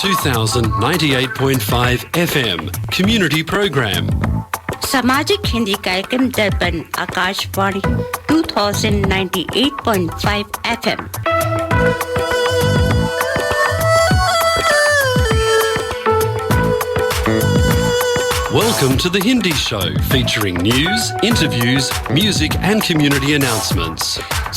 2000 98.5 FM Community Program. सामाजिक हिंदी कार्यक्रम दर्पण Akashvani 2098.5 FM। Welcome to the Hindi Show, featuring news, interviews, music and community announcements.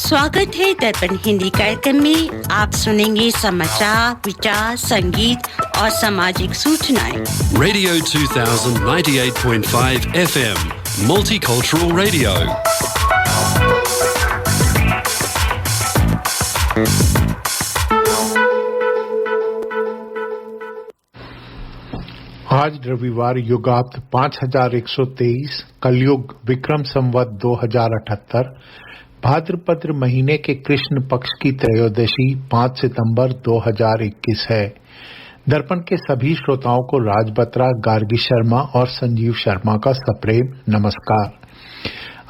स्वागत है दर्पण हिंदी कार्यक्रम में। आप सुनेंगे समाचार, विचार, संगीत और सामाजिक सूचनाएं। Radio 2000 98.5 FM, Multicultural Radio. आज रविवार युगाब्द 5123 कलयुग विक्रम संवत 2078 भाद्रपद महीने के कृष्ण पक्ष की त्रयोदशी 5 सितंबर 2021 है। दर्पण के सभी श्रोताओं को राज बत्रा, गार्गी शर्मा और संजीव शर्मा का सप्रेम नमस्कार।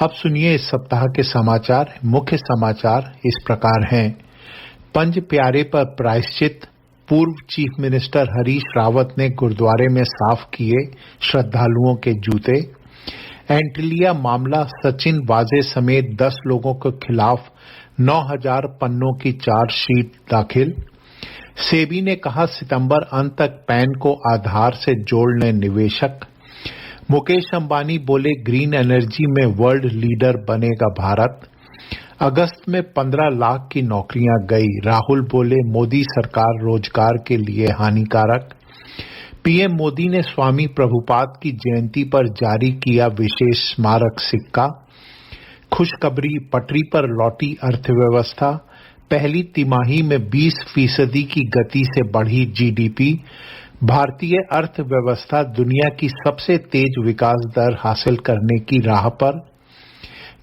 अब सुनिए इस सप्ताह के समाचार। मुख्य समाचार इस प्रकार हैं। पंज प्यारे पर प्रायश्चित, पूर्व चीफ मिनिस्टर हरीश रावत ने गुरुद्वारे में साफ किए श्रद्धालुओं के जूते। एंटिलिया मामला, सचिन वाजे समेत 10 लोगों के खिलाफ 9000 पन्नों की चार्जशीट दाखिल। सेबी ने कहा सितंबर अंत तक पैन को आधार से जोड़ने निवेशक। मुकेश अंबानी बोले ग्रीन एनर्जी में वर्ल्ड लीडर बनेगा भारत। अगस्त में 15 लाख की नौकरियां गई। राहुल बोले मोदी सरकार रोजगार के लिए हानिकारक। पीएम मोदी ने स्वामी प्रभुपाद की जयंती पर जारी किया विशेष स्मारक सिक्का। खुशखबरी, पटरी पर लौटी अर्थव्यवस्था। पहली तिमाही में 20% की गति से बढ़ी जीडीपी। भारतीय अर्थव्यवस्था दुनिया की सबसे तेज विकास दर हासिल करने की राह पर।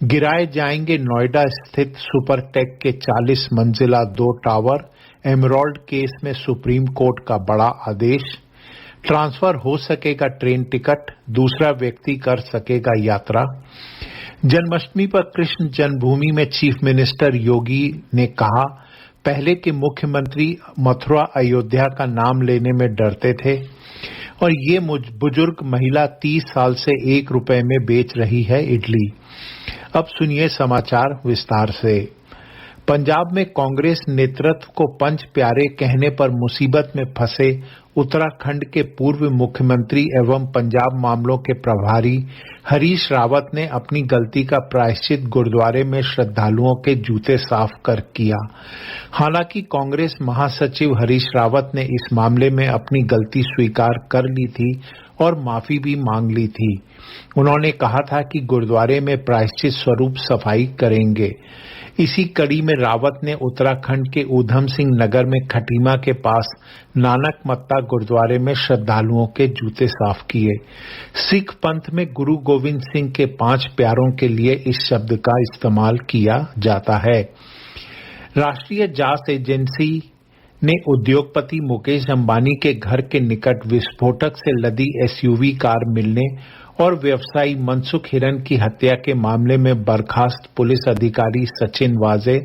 गिराए जाएंगे नोएडा स्थित सुपरटेक के 40 मंजिला 2 टावर। एमराल्ड केस में सुप्रीम कोर्ट का बड़ा आदेश। ट्रांसफर हो सकेगा ट्रेन टिकट, दूसरा व्यक्ति कर सकेगा यात्रा। जन्माष्टमी पर कृष्ण जन्मभूमि में चीफ मिनिस्टर योगी ने कहा पहले के मुख्यमंत्री मथुरा अयोध्या का नाम लेने में डरते थे और ये बुजुर्ग महिला 30 साल से 1 रुपए में बेच रही है इडली। अब सुनिए समाचार विस्तार से। पंजाब में कांग्रेस नेतृत्व को पंच प्यारे कहने पर मुसीबत में फंसे उत्तराखंड के पूर्व मुख्यमंत्री एवं पंजाब मामलों के प्रभारी हरीश रावत ने अपनी गलती का प्रायश्चित गुरुद्वारे में श्रद्धालुओं के जूते साफ कर किया। हालांकि कांग्रेस महासचिव हरीश रावत ने इस मामले में अपनी गलती स्वीकार कर ली थी और माफी भी मांग ली थी। उन्होंने कहा था कि गुरुद्वारे में प्रायश्चित स्वरूप सफाई करेंगे। इसी कड़ी में रावत ने उत्तराखंड के ऊधम सिंह नगर में खटीमा के पास नानक मत्ता गुरुद्वारे में श्रद्धालुओं के जूते साफ किए। सिख पंथ में गुरु गोविंद सिंह के 5 प्यारों के लिए इस शब्द का इस्तेमाल किया जाता है। राष्ट्रीय जांच एजेंसी ने उद्योगपति मुकेश अंबानी के घर के निकट विस्फोटक से लदी एसयूवी कार मिलने और व्यवसायी मनसुख हिरन की हत्या के मामले में बर्खास्त पुलिस अधिकारी सचिन वाजे,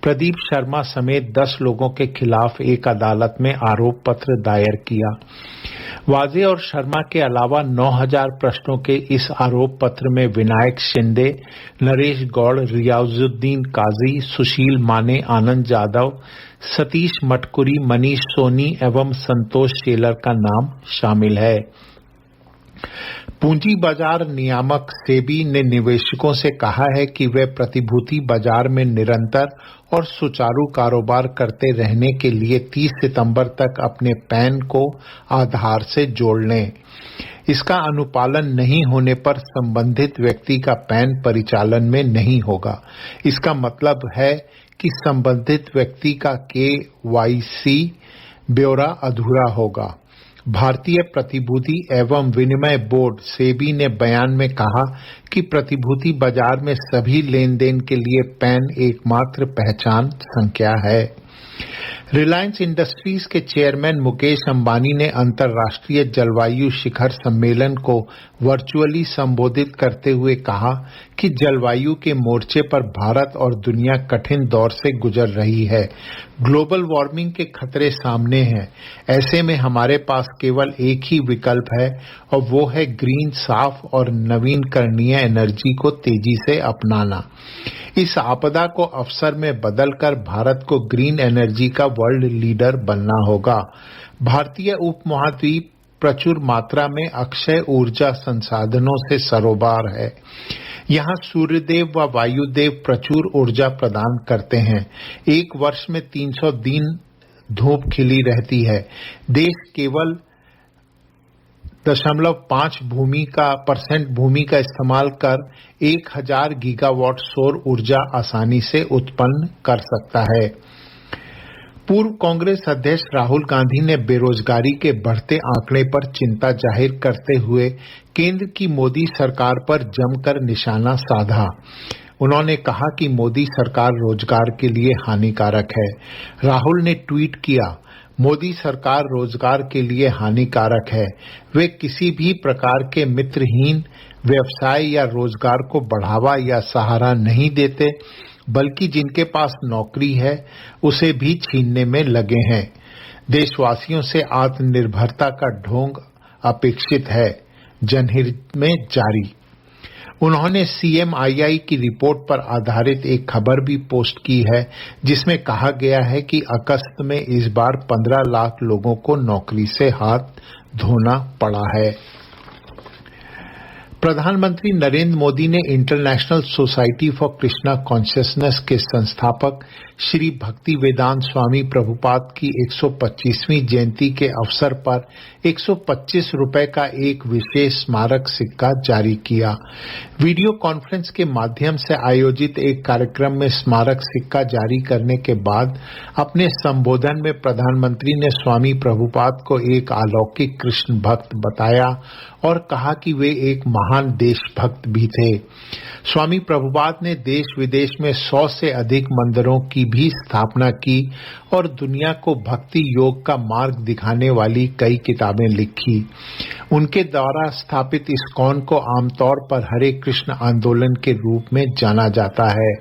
प्रदीप शर्मा समेत 10 लोगों के खिलाफ एक अदालत में आरोप पत्र दायर किया। वाजे और शर्मा के अलावा 9000 प्रश्नों के इस आरोप पत्र में विनायक शिंदे, नरेश गौड़, रियाजुद्दीन काजी, सुशील माने, आनंद जाधव, सतीश मटकुरी, मनीष सोनी एवं संतोष शेलर का नाम शामिल है। पूंजी बाजार नियामक सेबी ने निवेशकों से कहा है कि वे प्रतिभूति बाजार में निरंतर और सुचारू कारोबार करते रहने के लिए 30 सितंबर तक अपने पैन को आधार से जोड़ लें। इसका अनुपालन नहीं होने पर संबंधित व्यक्ति का पैन परिचालन में नहीं होगा। इसका मतलब है कि संबंधित व्यक्ति का KYC ब्यौरा अधूरा होगा। भारतीय प्रतिभूति एवं विनिमय बोर्ड सेबी ने बयान में कहा कि प्रतिभूति बाजार में सभी लेन देन के लिए पैन एकमात्र पहचान संख्या है। रिलायंस इंडस्ट्रीज के चेयरमैन मुकेश अंबानी ने अंतर्राष्ट्रीय जलवायु शिखर सम्मेलन को वर्चुअली संबोधित करते हुए कहा कि जलवायु के मोर्चे पर भारत और दुनिया कठिन दौर से गुजर रही है। ग्लोबल वार्मिंग के खतरे सामने हैं। ऐसे में हमारे पास केवल एक ही विकल्प है और वो है ग्रीन, साफ और नवीनकरणीय एनर्जी को तेजी से अपनाना। इस आपदा को अवसर में बदलकर भारत को ग्रीन एनर्जी का वर्ल्ड लीडर बनना होगा। भारतीय उपमहाद्वीप प्रचुर मात्रा में अक्षय ऊर्जा संसाधनों से सरोबार है। यहाँ सूर्यदेव व वायुदेव प्रचुर ऊर्जा प्रदान करते हैं। एक वर्ष में 300 दिन धूप खिली रहती है। देश केवल 0.5% भूमि का इस्तेमाल कर 1000 गीगावाट सौर ऊर्जा आसानी से उत्पन्न कर सकता है। पूर्व कांग्रेस अध्यक्ष राहुल गांधी ने बेरोजगारी के बढ़ते आंकड़े पर चिंता जाहिर करते हुए केंद्र की मोदी सरकार पर जमकर निशाना साधा। उन्होंने कहा कि मोदी सरकार रोजगार के लिए हानिकारक है। राहुल ने ट्वीट किया, मोदी सरकार रोजगार के लिए हानिकारक है। वे किसी भी प्रकार के मित्रहीन व्यवसाय या रोजगार को बढ़ावा या सहारा नहीं देते, बल्कि जिनके पास नौकरी है उसे भी छीनने में लगे हैं। देशवासियों से आत्मनिर्भरता का ढोंग अपेक्षित है। जनहित में जारी। उन्होंने CMII की रिपोर्ट पर आधारित एक खबर भी पोस्ट की है, जिसमें कहा गया है कि अगस्त में इस बार 15 लाख लोगों को नौकरी से हाथ धोना पड़ा है। प्रधानमंत्री नरेंद्र मोदी ने international society for Krishna consciousness के संस्थापक श्री भक्ति वेदांत स्वामी प्रभुपाद की 125वीं जयंती के अवसर पर 125 रुपए का एक विशेष स्मारक सिक्का जारी किया। वीडियो कॉन्फ्रेंस के माध्यम से आयोजित एक कार्यक्रम में स्मारक सिक्का जारी करने के बाद अपने संबोधन में प्रधानमंत्री ने स्वामी प्रभुपाद को एक अलौकिक कृष्ण भक्त बताया और कहा कि वे एक महान देशभक्त भी थे। स्वामी प्रभुपाद ने देश विदेश में 100 से अधिक मंदिरों की भी स्थापना की और दुनिया को भक्ति योग का मार्ग दिखाने वाली कई किताबें लिखी। उनके द्वारा स्थापित इस्कॉन को आमतौर पर हरे कृष्ण आंदोलन के रूप में जाना जाता है।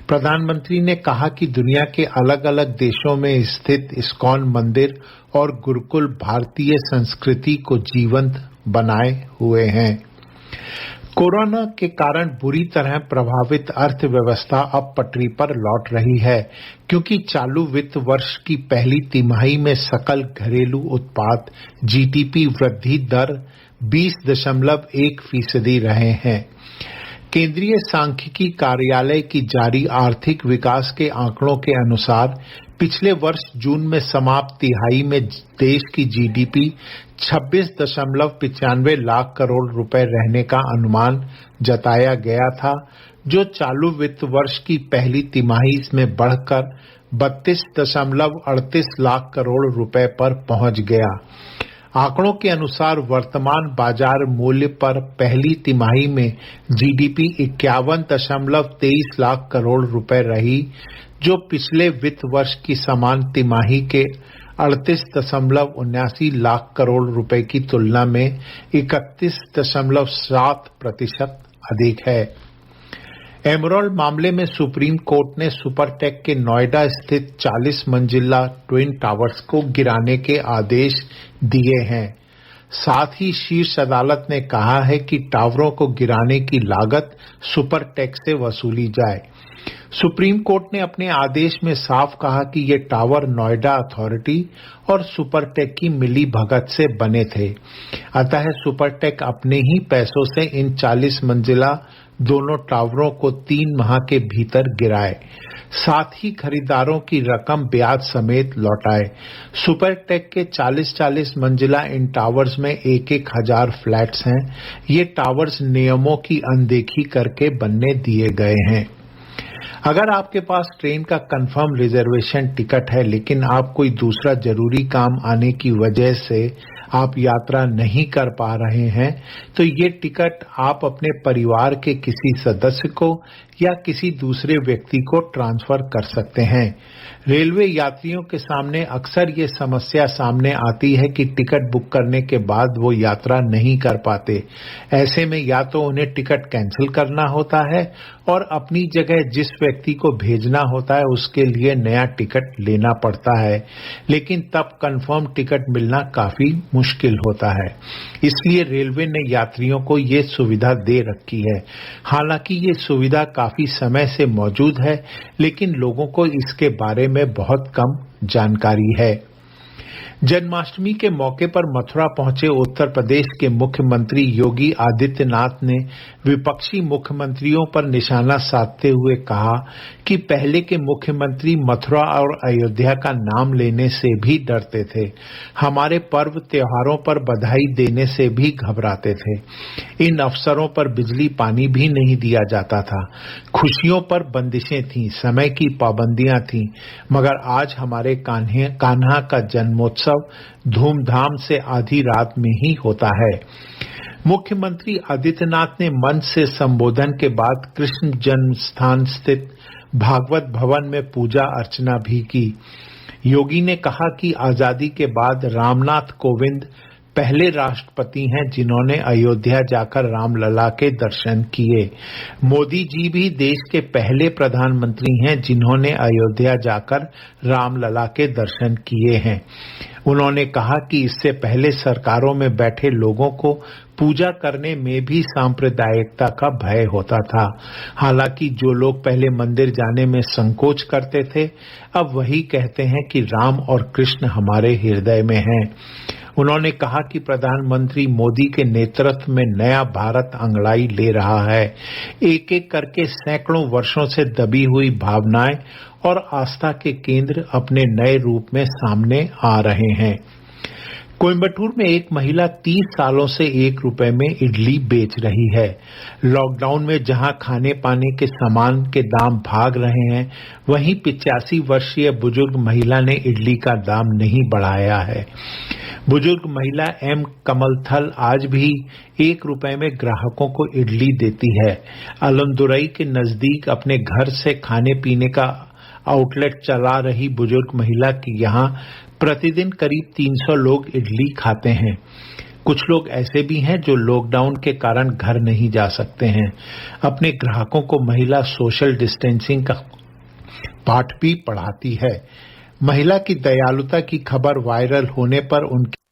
प्रधानमंत्री ने कहा कि दुनिया के अलग अलग देशों में स्थित इस्कॉन मंदिर और गुरुकुल भारतीय संस्कृति को जीवंत बनाए हुए हैं। कोरोना के कारण बुरी तरह प्रभावित अर्थव्यवस्था अब पटरी पर लौट रही है, क्योंकि चालू वित्त वर्ष की पहली तिमाही में सकल घरेलू उत्पाद GDP वृद्धि दर 20.1% रहे हैं। केंद्रीय सांख्यिकी कार्यालय की जारी आर्थिक विकास के आंकड़ों के अनुसार पिछले वर्ष जून में समाप्त तिहाई में देश की GDP 26.95 लाख करोड़ रुपए रहने का अनुमान जताया गया था, जो चालू वित्त वर्ष की पहली तिमाही में बढ़कर 32.38 लाख करोड़ रुपए पर पहुंच गया। आंकड़ों के अनुसार वर्तमान बाजार मूल्य पर पहली तिमाही में GDP 51.23 लाख करोड़ रुपए रही, जो पिछले वित्त वर्ष की समान तिमाही के 38.79 लाख करोड़ रुपए की तुलना में 31.7% अधिक है। एमरॉल्ड मामले में सुप्रीम कोर्ट ने सुपरटेक के नोएडा स्थित 40 मंजिला ट्विन टावर्स को गिराने के आदेश दिए हैं। साथ ही शीर्ष अदालत ने कहा है कि टावरों को गिराने की लागत सुपरटेक से वसूली जाए। सुप्रीम कोर्ट ने अपने आदेश में साफ कहा कि ये टावर नोएडा अथॉरिटी और सुपरटेक की मिली भगत से बने थे, अतः सुपरटेक अपने ही पैसों से इन 40 मंजिला दोनों टावरों को 3 माह के भीतर गिराए, साथ ही खरीदारों की रकम ब्याज समेत लौटाए। सुपरटेक के 40-40 मंजिला इन टावर्स में 1-1 हजार फ्लैट्स हैं। ये टावर्स नियमों की अनदेखी करके बनने दिए गए हैं। अगर आपके पास ट्रेन का कंफर्म रिजर्वेशन टिकट है, लेकिन आप कोई दूसरा जरूरी काम आने की वजह से आप यात्रा नहीं कर पा रहे हैं तो ये टिकट आप अपने परिवार के किसी सदस्य को या किसी दूसरे व्यक्ति को ट्रांसफर कर सकते हैं। रेलवे यात्रियों के सामने अक्सर ये समस्या सामने आती है कि टिकट बुक करने के बाद वो यात्रा नहीं कर पाते। ऐसे में या तो उन्हें टिकट कैंसिल करना होता है और अपनी जगह जिस व्यक्ति को भेजना होता है उसके लिए नया टिकट लेना पड़ता है, लेकिन तब कंफर्म टिकट मिलना काफी मुश्किल होता है। इसलिए रेलवे ने यात्रियों को ये सुविधा दे रखी है। हालांकि ये सुविधा काफी समय से मौजूद है, लेकिन लोगों को इसके बारे में बहुत कम जानकारी है। जन्माष्टमी के मौके पर मथुरा पहुंचे उत्तर प्रदेश के मुख्यमंत्री योगी आदित्यनाथ ने विपक्षी मुख्यमंत्रियों पर निशाना साधते हुए कहा कि पहले के मुख्यमंत्री मथुरा और अयोध्या का नाम लेने से भी डरते थे, हमारे पर्व त्योहारों पर बधाई देने से भी घबराते थे। इन अवसरों पर बिजली पानी भी नहीं दिया जाता था, खुशियों पर बंदिशें थीं, समय की पाबंदियां थीं, मगर आज हमारे कान्हा का जन्मोत्सव धूमधाम से आधी रात में ही होता है। मुख्यमंत्री आदित्यनाथ ने मंच से संबोधन के बाद कृष्ण जन्म स्थान स्थित भागवत भवन में पूजा अर्चना भी की। योगी ने कहा कि आजादी के बाद रामनाथ कोविंद पहले राष्ट्रपति हैं जिन्होंने अयोध्या जाकर रामलला के दर्शन किए। मोदी जी भी देश के पहले प्रधानमंत्री हैं जिन्होंने अयोध्या जाकर रामलला के दर्शन किए हैं। उन्होंने कहा कि इससे पहले सरकारों में बैठे लोगों को पूजा करने में भी सांप्रदायिकता का भय होता था। हालांकि जो लोग पहले मंदिर जाने में संकोच करते थे, अब वही कहते हैं कि राम और कृष्ण हमारे हृदय में हैं। उन्होंने कहा कि प्रधानमंत्री मोदी के नेतृत्व में नया भारत अंगड़ाई ले रहा है। एक एक करके सैकड़ों वर्षों से दबी हुई भावनाएं और आस्था के केंद्र अपने नए रूप में सामने आ रहे हैं। कोयम्बटूर में एक महिला 30 सालों से ₹1 में इडली बेच रही है। लॉकडाउन में जहां खाने पाने के सामान के दाम भाग रहे हैं, वहीं 85 वर्षीय बुजुर्ग महिला ने इडली का दाम नहीं बढ़ाया है। बुजुर्ग महिला एम कमलथल आज भी ₹1 में ग्राहकों को इडली देती है। अलमदुरई के नजदीक अपने घर से खाने पीने का आउटलेट चला रही बुजुर्ग महिला की यहाँ प्रतिदिन करीब 300 लोग इडली खाते हैं। कुछ लोग ऐसे भी हैं जो लॉकडाउन के कारण घर नहीं जा सकते हैं। अपने ग्राहकों को महिला सोशल डिस्टेंसिंग का पाठ भी पढ़ाती है। महिला की दयालुता की खबर वायरल होने पर उनकी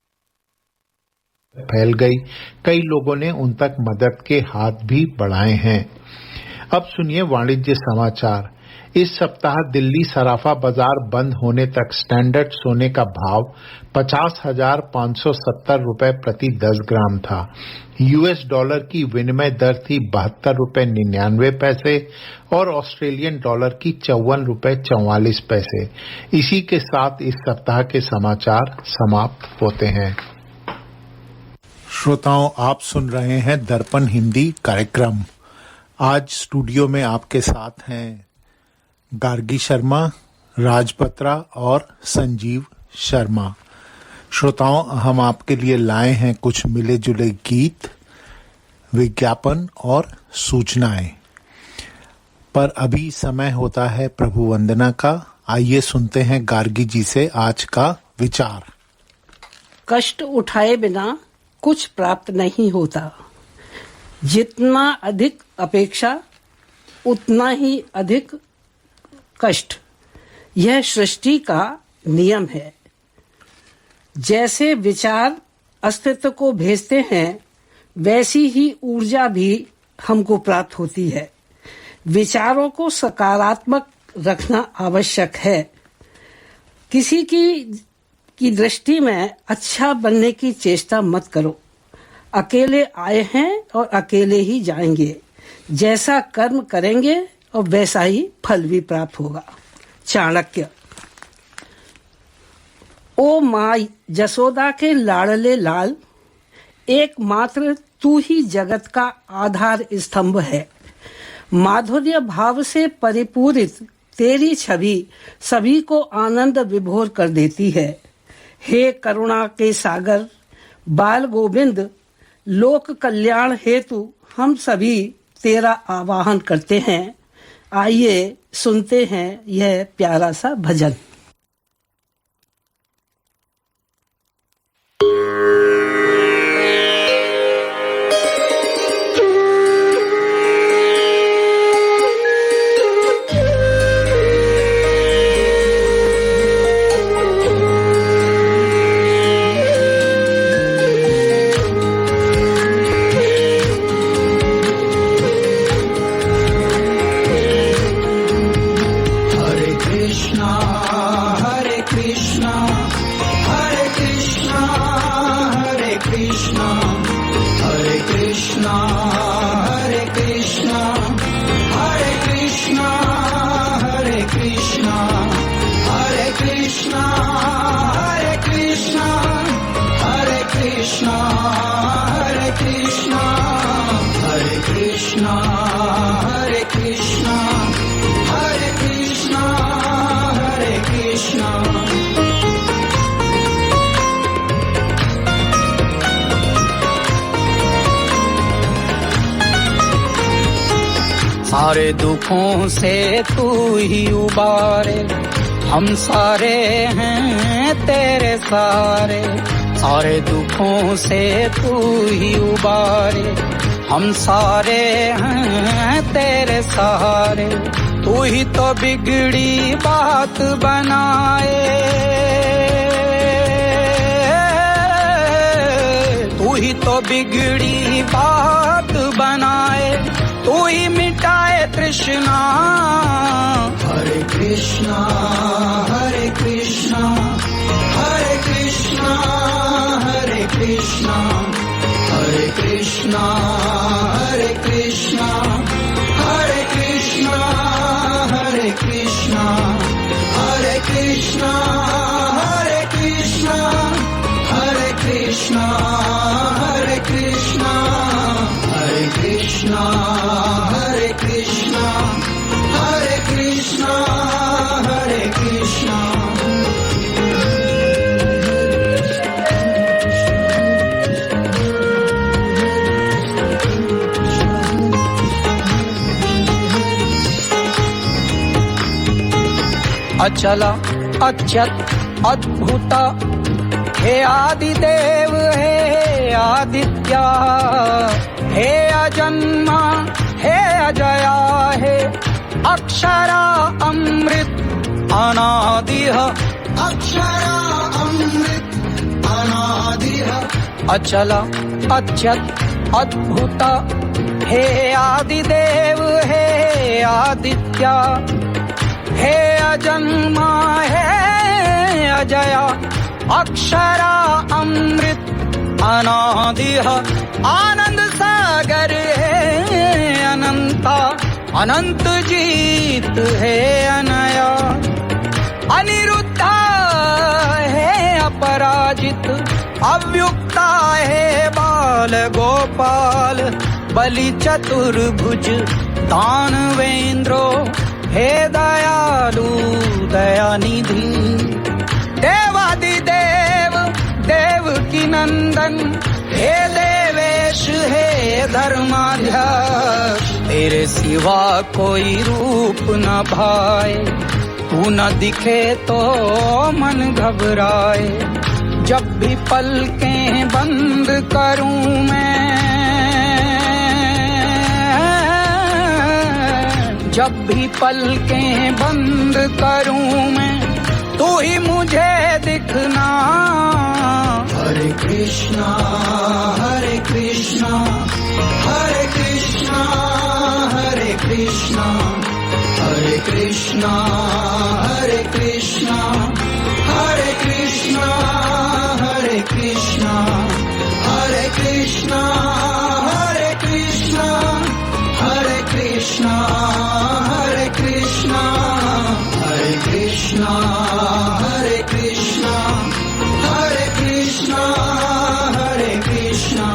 फैल गई। कई लोगों ने उन तक मदद के हाथ भी बढ़ाए हैं। अब सुनिए वाणिज्य समाचार। इस सप्ताह दिल्ली सराफा बाजार बंद होने तक स्टैंडर्ड सोने का भाव 50,570 रुपए प्रति 10 ग्राम था। यूएस डॉलर की विनिमय दर थी ₹72.99 और ऑस्ट्रेलियन डॉलर की ₹54.44। इसी के साथ इस सप्ताह के समाचार समाप्त होते हैं। श्रोताओं, आप सुन रहे हैं दर्पण हिंदी कार्यक्रम। आज स्टूडियो में आपके साथ हैं गार्गी शर्मा, राज बत्रा और संजीव शर्मा। श्रोताओं, हम आपके लिए लाए हैं कुछ मिले जुले गीत, विज्ञापन और सूचनाएं। पर अभी समय होता है प्रभु वंदना का। आइए सुनते हैं गार्गी जी से आज का विचार। कष्ट उठाए बिना कुछ प्राप्त नहीं होता। जितना अधिक अपेक्षा उतना ही अधिक कष्ट, यह सृष्टि का नियम है। जैसे विचार अस्तित्व को भेजते हैं, वैसी ही ऊर्जा भी हमको प्राप्त होती है। विचारों को सकारात्मक रखना आवश्यक है। किसी की दृष्टि में अच्छा बनने की चेष्टा मत करो। अकेले आए हैं और अकेले ही जाएंगे। जैसा कर्म करेंगे और वैसा ही फल भी प्राप्त होगा। चाणक्य। ओ माँ जसोदा के लाडले लाल, एकमात्र तू ही जगत का आधार स्तंभ है। माधुर्य भाव से परिपूरित तेरी छवि सभी को आनंद विभोर कर देती है। हे करुणा के सागर, बाल गोविंद लोक कल्याण हेतु हम सभी तेरा आवाहन करते हैं। आइए सुनते हैं यह प्यारा सा भजन। सारे दुखों से तू ही उबारे, हम सारे हैं तेरे सारे। सारे दुखों से तू ही उबारे, हम सारे हैं तेरे सहारे। तू ही तो बिगड़ी बात बनाए, तू ही तो बिगड़ी बात बनाए। तू ही मिटाए तृष्णा। हरे कृष्णा हरे कृष्णा हरे कृष्णा हरे कृष्णा हरे कृष्णा हरे कृष्णा हरे कृष्णा हरे कृष्णा हरे कृष्णा हरे कृष्णा हरे कृष्णा हरे कृष्णा हरे कृष्णा हरे कृष्णा हरे कृष्णा हरे कृष्णा। अचल अच्युत अद्भुत हे आदिदेव हे आदित्य, हे अजन्मा हे अजया, हे अक्षरा अमृत अनादिः। अक्षरा अमृत अनादिः। अचल अच्युत अद्भुत हे आदिदेव हे आदित्य, हे अजन्मा हे अजया, अक्षरा अमृत अनादिः। आनंद सागर है अनंता, अनंत जीत है अनया। अनिरुद्धा है अपराजित, अव्युक्ता है बाल गोपाल। बलि चतुर्भुज दानवेंद्रो, हे दयालु दयानिधि। देवादिदेव देवकी नंदन, हे देवेश हे धर्माध्यक्ष। तेरे सिवा कोई रूप न भाए, तू न दिखे तो मन घबराए। जब भी पलकें बंद करूं मैं, जब भी पलकें बंद करूं मैं, तू ही मुझे दिखना। हरे कृष्णा हरे कृष्णा हरे कृष्णा हरे कृष्णा हरे कृष्णा हरे कृष्णा हरे कृष्णा हरे कृष्णा हरे कृष्णा हरे कृष्णा हरे कृष्णा हरे कृष्णा हरे कृष्णा हरे कृष्णा हरे कृष्णा हरे कृष्णा।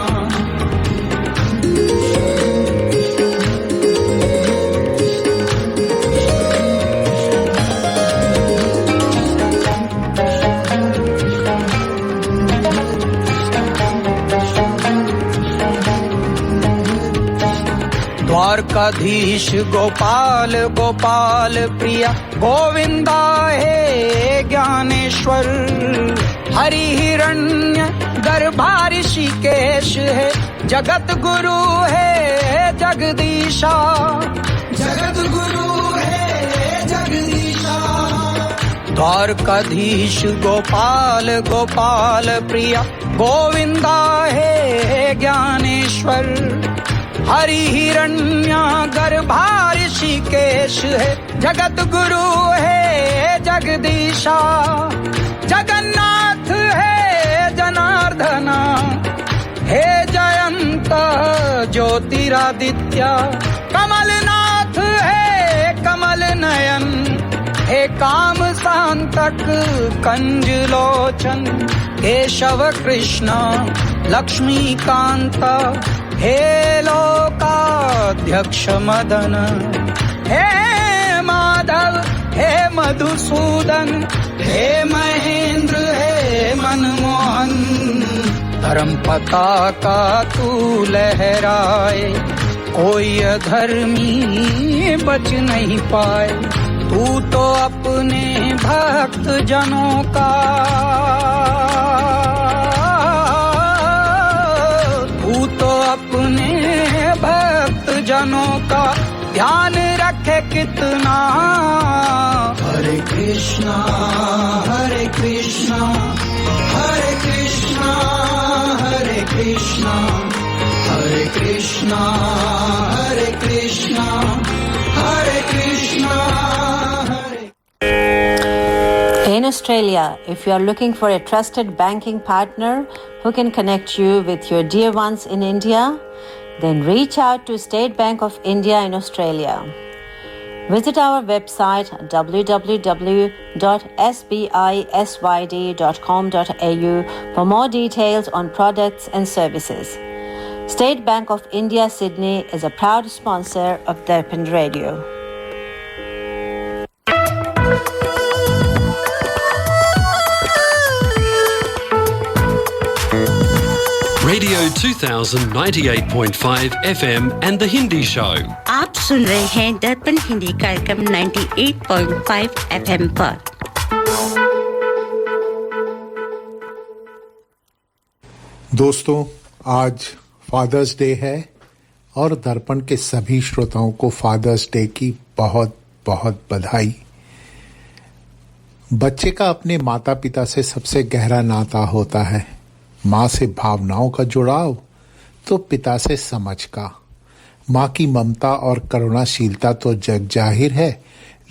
द्वारकाधीश गोपाल गोपाल प्रिया गोविंदा हे ज्ञानेश्वर। हरि हिरण्य गर्भा ऋषिकेश है जगत गुरु है जगदीशा। जगत गुरु है जगदीशा। द्वारकाधीश गोपाल गोपाल प्रिया गोविंदा हे ज्ञानेश्वर। हरि हिरण्य गर्भा ऋषिकेश है जगत गुरु है जगदीशा। जगन्नाथ है जनार्दना हे जयंत ज्योतिरादित्य। कमलनाथ है कमल नयन हे काम शांतक कंज लोचन। केशव कृष्ण लक्ष्मीकांत हे लोकाध्यक्ष मदन। हे माधव हे मधुसूदन हे महेंद्र हे मनमोहन। धर्म पताका तू लहराए कोई अधर्मी बच नहीं पाए। तू तो अपने भक्त जनों का अपने भक्त जनों का ध्यान रखे कितना। हरे कृष्णा हरे कृष्णा हरे कृष्णा हरे कृष्णा हरे कृष्णा हरे कृष्णा हरे कृष्णा हरे। In Australia, if you are looking for a trusted banking partner who can connect you with your dear ones in India, then reach out to State Bank of India in Australia. Visit our website www.sbisyd.com.au for more details on products and services. State Bank of India Sydney is a proud sponsor of Darpan Radio. Radio 2000 98.5 FM and The Hindi Show. आप सुन रहे हैं दर्पण हिंदी कार्यक्रम 98.5 FM पर। दोस्तों, आज fathers day है और दर्पण के सभी श्रोताओं को फादर्स डे की बहुत बहुत बधाई। बच्चे का अपने माता पिता से सबसे गहरा नाता होता है। माँ से भावनाओं का जुड़ाव तो पिता से समझ का। माँ की ममता और करुणाशीलता तो जग जाहिर है,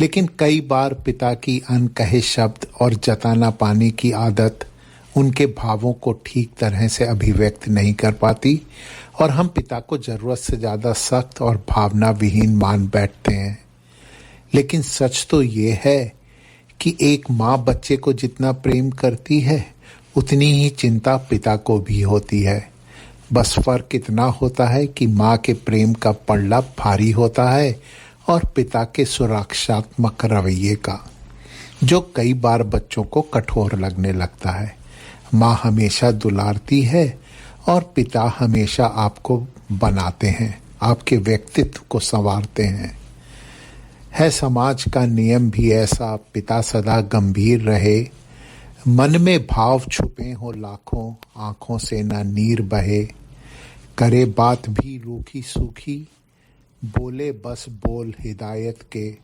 लेकिन कई बार पिता की अनकहे शब्द और जताना पाने की आदत उनके भावों को ठीक तरह से अभिव्यक्त नहीं कर पाती और हम पिता को जरूरत से ज्यादा सख्त और भावना विहीन मान बैठते हैं। लेकिन सच तो ये है कि एक माँ बच्चे को जितना प्रेम करती है उतनी ही चिंता पिता को भी होती है। बस फर्क इतना होता है कि माँ के प्रेम का पल्ला भारी होता है और पिता के सुरक्षात्मक रवैये का, जो कई बार बच्चों को कठोर लगने लगता है। माँ हमेशा दुलारती है और पिता हमेशा आपको बनाते हैं, आपके व्यक्तित्व को संवारते हैं। है समाज का नियम भी ऐसा, पिता सदा गंभीर रहे, मन में भाव छुपे हो लाखों, आंखों से ना नीर बहे, करे बात भी रूखी सूखी, बोले बस बोल हिदायत के,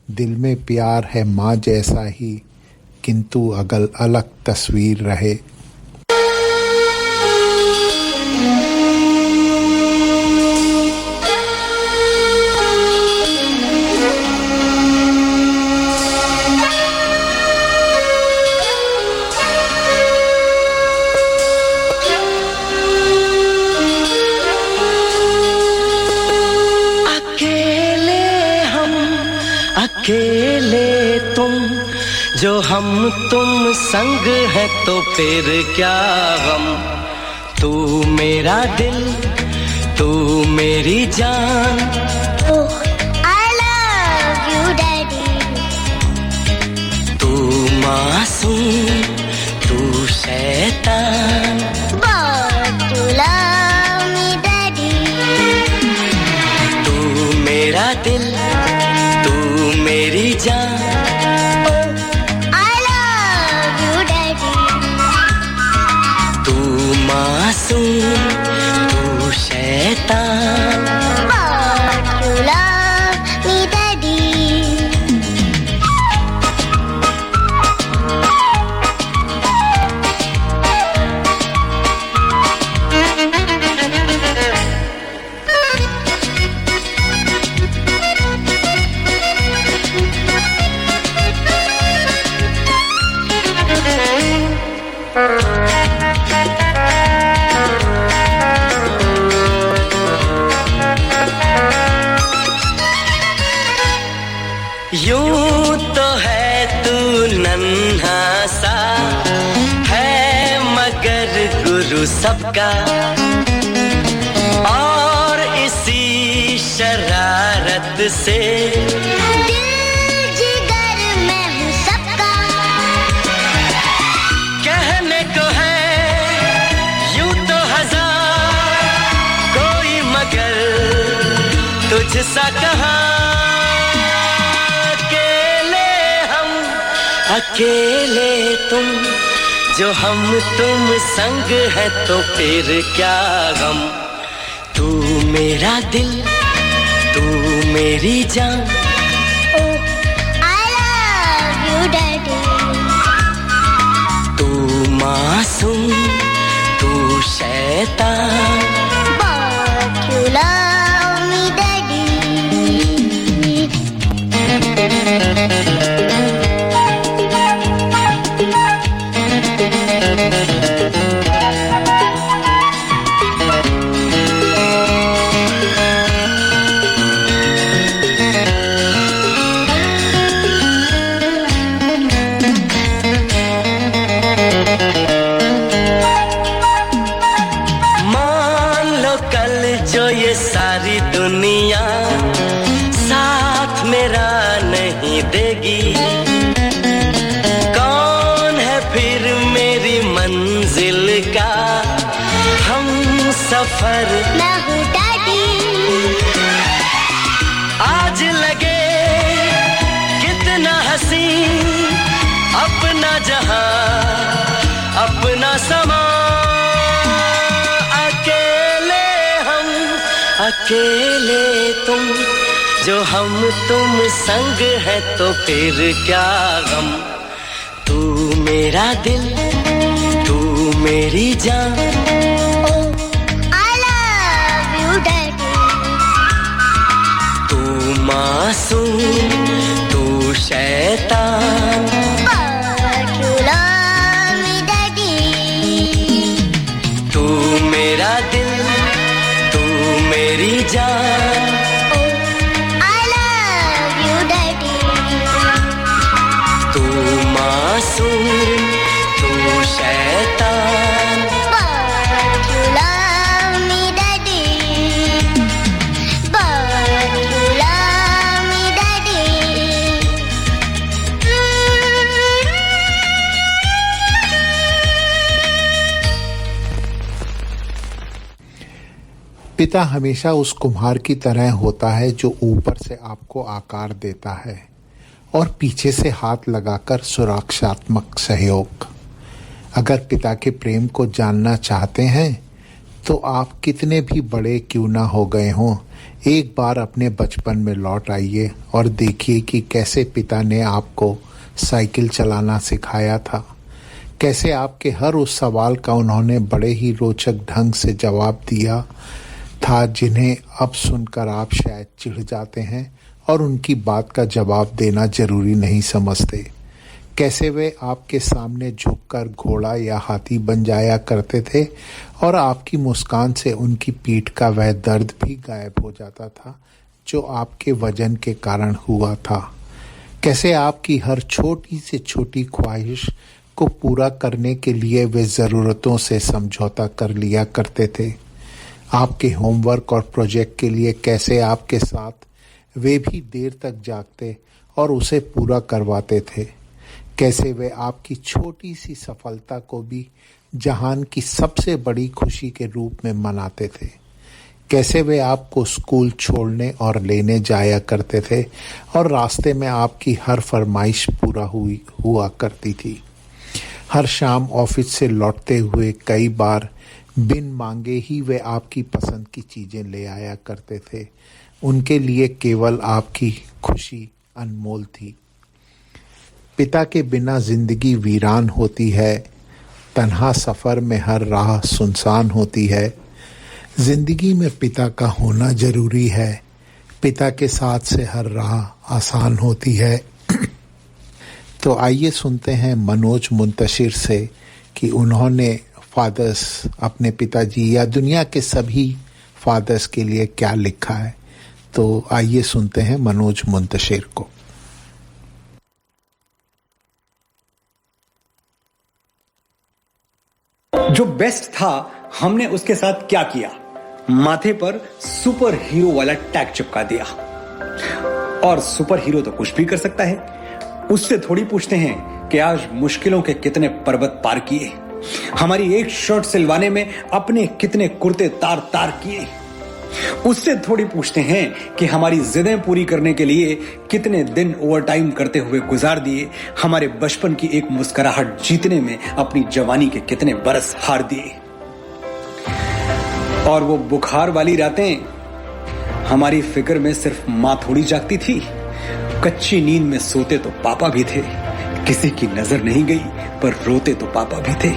दिल में प्यार है माँ जैसा ही, किंतु अगल अलग तस्वीर रहे। अकेले तुम जो हम तुम संग है तो फिर क्या गम। तू मेरा दिल तू मेरी जान। I love you daddy। तू मासूम तू शैतान। But you love me daddy। तू मासूम तू शैतान But you love me, Daddy. यूं तो है तू नन्हा सा है मगर गुरु सबका और इसी शरारत से दिल जिगर मैं हूँ सबका. कहने को है यूं तो हजार कोई मगर तुझसा कहाँ अकेले तुम जो हम तुम संग है तो फिर क्या गम तू मेरा दिल तू मेरी जान Oh, I love you, Daddy. तू मासूम तू शैतान But you love me, Daddy. मान लो कल जो ये सारी दुनिया साथ मेरा नहीं देगी कौन है फिर मेरी मंजिल का हम सफर मैं हूँ Daddy. आज लगे कितना हसी अपना जहां अपना समा अकेले हम अकेले तुम जो हम तुम संग है तो फिर क्या गम तू मेरा दिल तू मेरी जान Oh, I love you, Daddy. तू मासूम तू शैतान But you love me, Daddy. तू मेरा दिल तू मेरी जान Oh, I love you, Daddy. तू मासूम तू शैतान But you love me, Daddy. But you love me, Daddy. पिता हमेशा उस कुम्हार की तरह होता है जो ऊपर से आपको आकार देता है और पीछे से हाथ लगाकर सुरक्षात्मक सहयोग. अगर पिता के प्रेम को जानना चाहते हैं तो आप कितने भी बड़े क्यों ना हो गए हों, एक बार अपने बचपन में लौट आइए और देखिए कि कैसे पिता ने आपको साइकिल चलाना सिखाया था, कैसे आपके हर उस सवाल का उन्होंने बड़े ही रोचक ढंग से जवाब दिया था जिन्हें अब सुनकर आप शायद चिढ़ जाते हैं और उनकी बात का जवाब देना जरूरी नहीं समझते. कैसे वे आपके सामने झुककर घोड़ा या हाथी बन जाया करते थे और आपकी मुस्कान से उनकी पीठ का वह दर्द भी गायब हो जाता था जो आपके वजन के कारण हुआ था. कैसे आपकी हर छोटी से छोटी ख्वाहिश को पूरा करने के लिए वे ज़रूरतों से समझौता कर लिया करते थे. आपके होमवर्क और प्रोजेक्ट के लिए कैसे आपके साथ वे भी देर तक जागते और उसे पूरा करवाते थे. कैसे वे आपकी छोटी सी सफलता को भी जहान की सबसे बड़ी खुशी के रूप में मनाते थे. कैसे वे आपको स्कूल छोड़ने और लेने जाया करते थे और रास्ते में आपकी हर फरमाइश पूरा हुआ करती थी. हर शाम ऑफिस से लौटते हुए कई बार बिन मांगे ही वे आपकी पसंद की चीजें ले आया करते थे। उनके लिए केवल आपकी खुशी अनमोल थी। पिता के बिना जिंदगी वीरान होती है, तन्हा सफर में हर राह सुनसान होती है। जिंदगी में पिता का होना जरूरी है, पिता के साथ से हर राह आसान होती है। तो आइए सुनते हैं मनोज मुंतशिर से कि उन्होंने फादर्स, अपने पिताजी या दुनिया के सभी फादर्स के लिए क्या लिखा है। तो आइए सुनते हैं मनोज मुंतशिर को। जो बेस्ट था हमने उसके साथ क्या किया, माथे पर सुपर हीरो वाला टैग चिपका दिया। और सुपर हीरो तो कुछ भी कर सकता है, उससे थोड़ी पूछते हैं कि आज मुश्किलों के कितने पर्वत पार किए, हमारी एक शर्ट सिलवाने में अपने कितने कुर्ते तार तार किए। उससे थोड़ी पूछते हैं कि हमारी जिदें पूरी करने के लिए कितने दिन ओवरटाइम करते हुए गुजार दिए, हमारे बचपन की एक मुस्कुराहट जीतने में अपनी जवानी के कितने बरस हार दिए। और वो बुखार वाली रातें, हमारी फिक्र में सिर्फ मां थोड़ी जागती थी। कच्ची नींद में सोते तो पापा भी थे, किसी की नजर नहीं गई पर रोते तो पापा भी थे।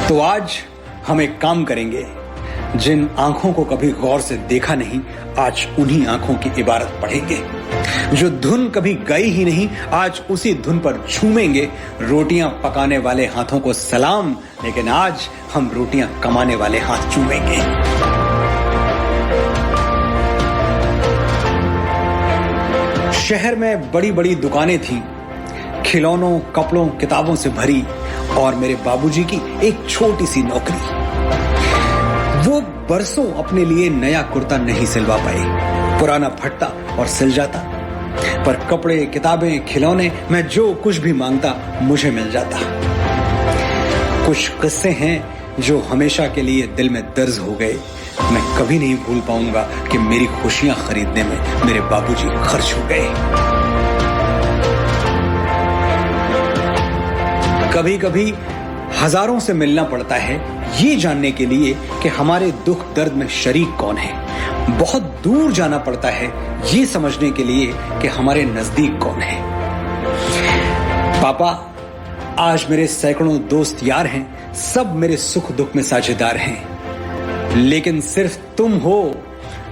तो आज हम एक काम करेंगे, जिन आंखों को कभी गौर से देखा नहीं, आज उन्हीं आंखों की इबारत पढ़ेंगे। जो धुन कभी गई ही नहीं, आज उसी धुन पर झूमेंगे। रोटियां पकाने वाले हाथों को सलाम, लेकिन आज हम रोटियां कमाने वाले हाथ चूमेंगे। शहर में बड़ी बड़ी दुकानें थीं, खिलौनों, कपड़ों, किताबों से भरी, और मेरे बाबूजी की एक छोटी सी नौकरी। वो बरसों अपने लिए नया कुर्ता नहीं सिलवा पाए, पुराना फटता और सिल जाता, पर कपड़े, किताबें, खिलौने, मैं जो कुछ भी मांगता मुझे मिल जाता। कुछ किस्से हैं जो हमेशा के लिए दिल में दर्ज हो गए। मैं कभी नहीं भूल पाऊंगा कि मेरी खुशियां खरीदने में मेरे बाबूजी खर्च हो गए। कभी कभी हजारों से मिलना पड़ता है ये जानने के लिए कि हमारे दुख दर्द में शरीक कौन है। बहुत दूर जाना पड़ता है ये समझने के लिए कि हमारे नजदीक कौन है। पापा, आज मेरे सैकड़ों दोस्त यार हैं, सब मेरे सुख दुख में साझेदार हैं, लेकिन सिर्फ तुम हो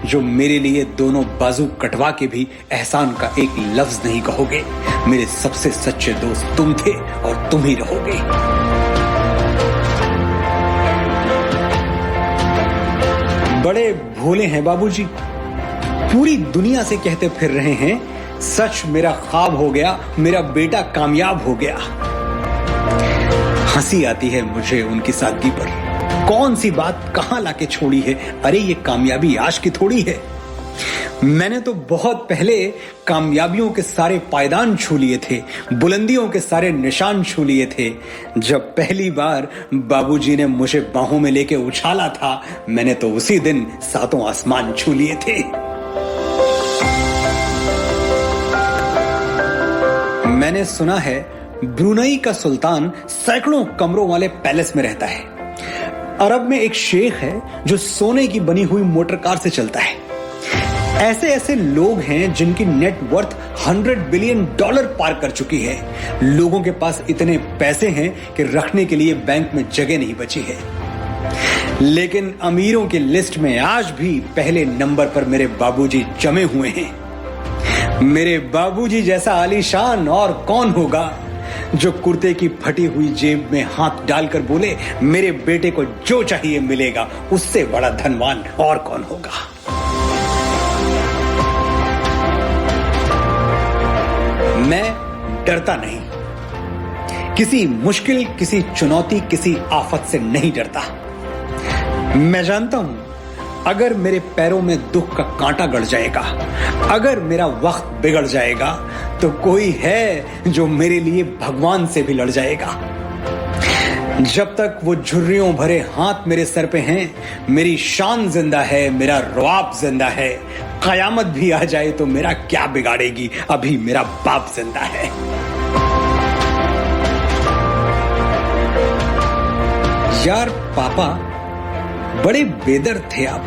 जो मेरे लिए दोनों बाजू कटवा के भी एहसान का एक लफ्ज नहीं कहोगे। मेरे सबसे सच्चे दोस्त तुम थे और तुम ही रहोगे। बड़े भोले हैं बाबूजी, पूरी दुनिया से कहते फिर रहे हैं सच मेरा ख्वाब हो गया, मेरा बेटा कामयाब हो गया। हंसी आती है मुझे उनकी सादगी पर। कौन सी बात कहां लाके छोड़ी है, अरे ये कामयाबी आज की थोड़ी है। मैंने तो बहुत पहले कामयाबियों के सारे पायदान छू लिए थे, बुलंदियों के सारे निशान छू लिए थे। जब पहली बार बाबूजी ने मुझे बाहों में लेके उछाला था, मैंने तो उसी दिन सातों आसमान छू लिए थे। मैंने सुना है ब्रुनई का सुल्तान सैकड़ों कमरों वाले पैलेस में रहता है। अरब में एक शेख है जो सोने की बनी हुई मोटर कार से चलता है। ऐसे ऐसे लोग हैं जिनकी नेट वर्थ $100 बिलियन पार कर चुकी है। लोगों के पास इतने पैसे हैं कि रखने के लिए बैंक में जगह नहीं बची है। लेकिन अमीरों की लिस्ट में आज भी पहले नंबर पर मेरे बाबूजी जमे हुए हैं। मेरे बाबूजी जैसा आलीशान और कौन होगा, जो कुर्ते की फटी हुई जेब में हाथ डालकर बोले मेरे बेटे को जो चाहिए मिलेगा। उससे बड़ा धनवान और कौन होगा। मैं डरता नहीं, किसी मुश्किल, किसी चुनौती, किसी आफत से नहीं डरता। मैं जानता हूं अगर मेरे पैरों में दुख का कांटा गड़ जाएगा, अगर मेरा वक्त बिगड़ जाएगा, तो कोई है जो मेरे लिए भगवान से भी लड़ जाएगा। जब तक वो झुर्रियों भरे हाथ मेरे सर पे हैं, मेरी शान जिंदा है, मेरा रुआब जिंदा है। कयामत भी आ जाए तो मेरा क्या बिगाड़ेगी, अभी मेरा बाप जिंदा है। यार पापा, बड़े बेदर्द थे आप।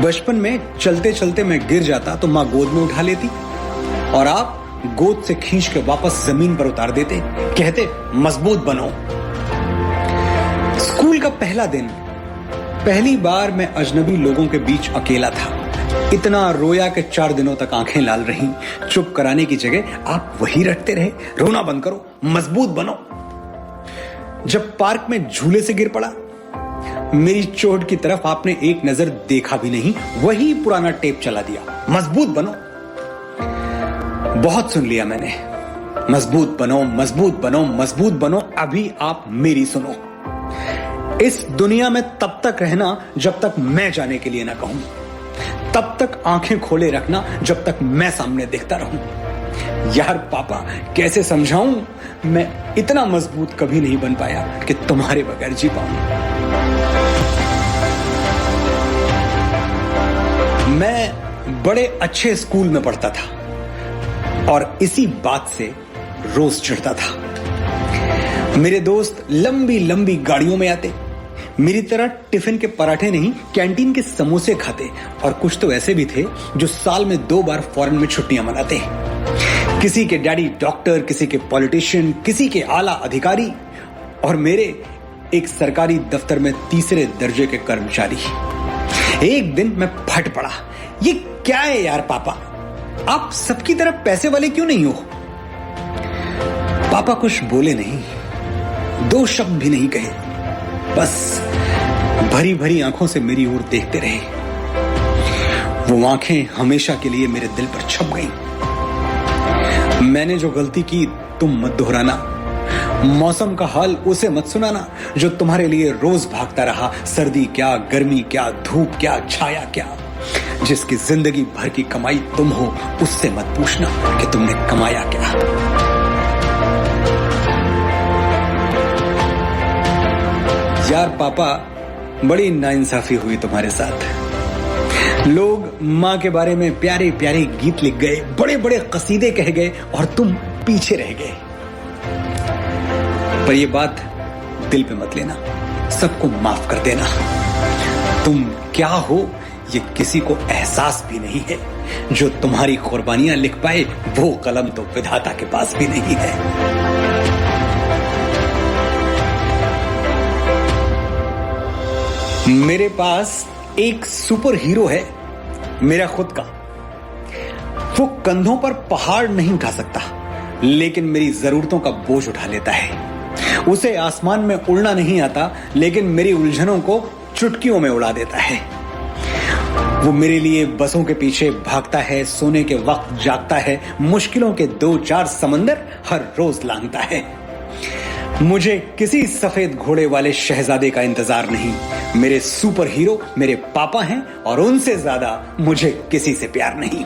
बचपन में चलते चलते मैं गिर जाता तो माँ गोद में उठा लेती और आप गोद से खींच के वापस जमीन पर उतार देते, कहते मजबूत बनो। स्कूल का पहला दिन, पहली बार मैं अजनबी लोगों के बीच अकेला था। इतना रोया कि 4 दिनों तक आंखें लाल रहीं। चुप कराने की जगह आप वही रटते रहे, रोना बंद करो, मजबूत बनो। जब पार्क में झूले से गिर पड़ा, मेरी चोट की तरफ आपने एक नजर देखा भी नहीं, वही पुराना टेप चला दिया, मजबूत बनो। बहुत सुन लिया मैंने, मजबूत बनो, मजबूत बनो, मजबूत बनो। अभी आप मेरी सुनो। इस दुनिया में तब तक रहना जब तक मैं जाने के लिए ना कहूं, तब तक आंखें खोले रखना जब तक मैं सामने देखता रहूं। यार पापा, कैसे समझाऊं, मैं इतना मजबूत कभी नहीं बन पाया कि तुम्हारे बगैर जी पाऊं। मैं बड़े अच्छे स्कूल में पढ़ता था और इसी बात से रोज चिढ़ता था। मेरे दोस्त लंबी लंबी गाड़ियों में आते, मेरी तरह टिफिन के पराठे नहीं, कैंटीन के समोसे खाते, और कुछ तो ऐसे भी थे जो साल में 2 बार फॉरेन में छुट्टियां मनाते। किसी के डैडी डॉक्टर, किसी के पॉलिटिशियन, किसी के आला अधिकारी, और मेरे एक सरकारी दफ्तर में 3रे दर्जे के कर्मचारी। एक दिन मैं फट पड़ा, ये क्या है यार पापा, आप सबकी तरह पैसे वाले क्यों नहीं हो? पापा कुछ बोले नहीं, 2 शब्द भी नहीं कहे, बस भरी भरी आंखों से मेरी ओर देखते रहे। वो आंखें हमेशा के लिए मेरे दिल पर छप गईं। मैंने जो गलती की तुम मत दोहराना, मौसम का हाल उसे मत सुनाना जो तुम्हारे लिए रोज भागता रहा, सर्दी क्या, गर्मी क्या, धूप क्या, छाया क्या। जिसकी जिंदगी भर की कमाई तुम हो, उससे मत पूछना कि तुमने कमाया क्या। यार पापा, बड़ी नाइंसाफी हुई तुम्हारे साथ। लोग माँ के बारे में प्यारे प्यारे गीत लिख गए, बड़े बड़े कसीदे कह गए, और तुम पीछे रह गए। पर ये बात दिल पे मत लेना, सबको माफ कर देना। तुम क्या हो ये किसी को एहसास भी नहीं है। जो तुम्हारी कुर्बानियां लिख पाए वो कलम तो विधाता के पास भी नहीं है। मेरे पास एक सुपर हीरो है, मेरा खुद का। वो कंधों पर पहाड़ नहीं उठा सकता, लेकिन मेरी जरूरतों का बोझ उठा लेता है। उसे आसमान में उड़ना नहीं आता, लेकिन मेरी उलझनों को चुटकियों में उड़ा देता है। वो मेरे लिए बसों के पीछे भागता है, सोने के वक्त जागता है, मुश्किलों के 2-4 समंदर हर रोज लांघता है। मुझे किसी सफेद घोड़े वाले शहजादे का इंतजार नहीं। मेरे सुपर हीरो मेरे पापा हैं, और उनसे ज्यादा मुझे किसी से प्यार नहीं।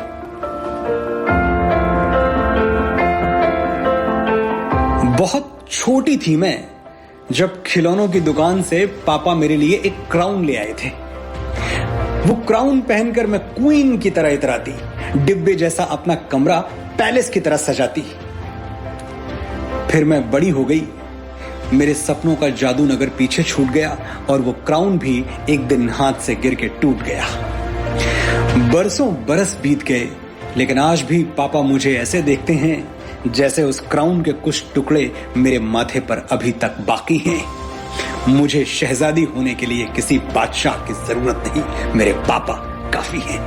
बहुत छोटी थी मैं जब खिलौनों की दुकान से पापा मेरे लिए एक क्राउन ले आए थे। वो क्राउन पहनकर मैं क्वीन की तरह इतराती, डिब्बे जैसा अपना कमरा पैलेस की तरह सजाती। फिर मैं बड़ी हो गई, मेरे सपनों का जादू नगर पीछे छूट गया, और वो क्राउन भी एक दिन हाथ से गिर के टूट गया। बरसों बरस बीत गए, लेकिन आज भी पापा मुझे ऐसे देखते हैं जैसे उस क्राउन के कुछ टुकड़े मेरे माथे पर अभी तक बाकी हैं। मुझे शहजादी होने के लिए किसी बादशाह की जरूरत नहीं, मेरे पापा काफी हैं।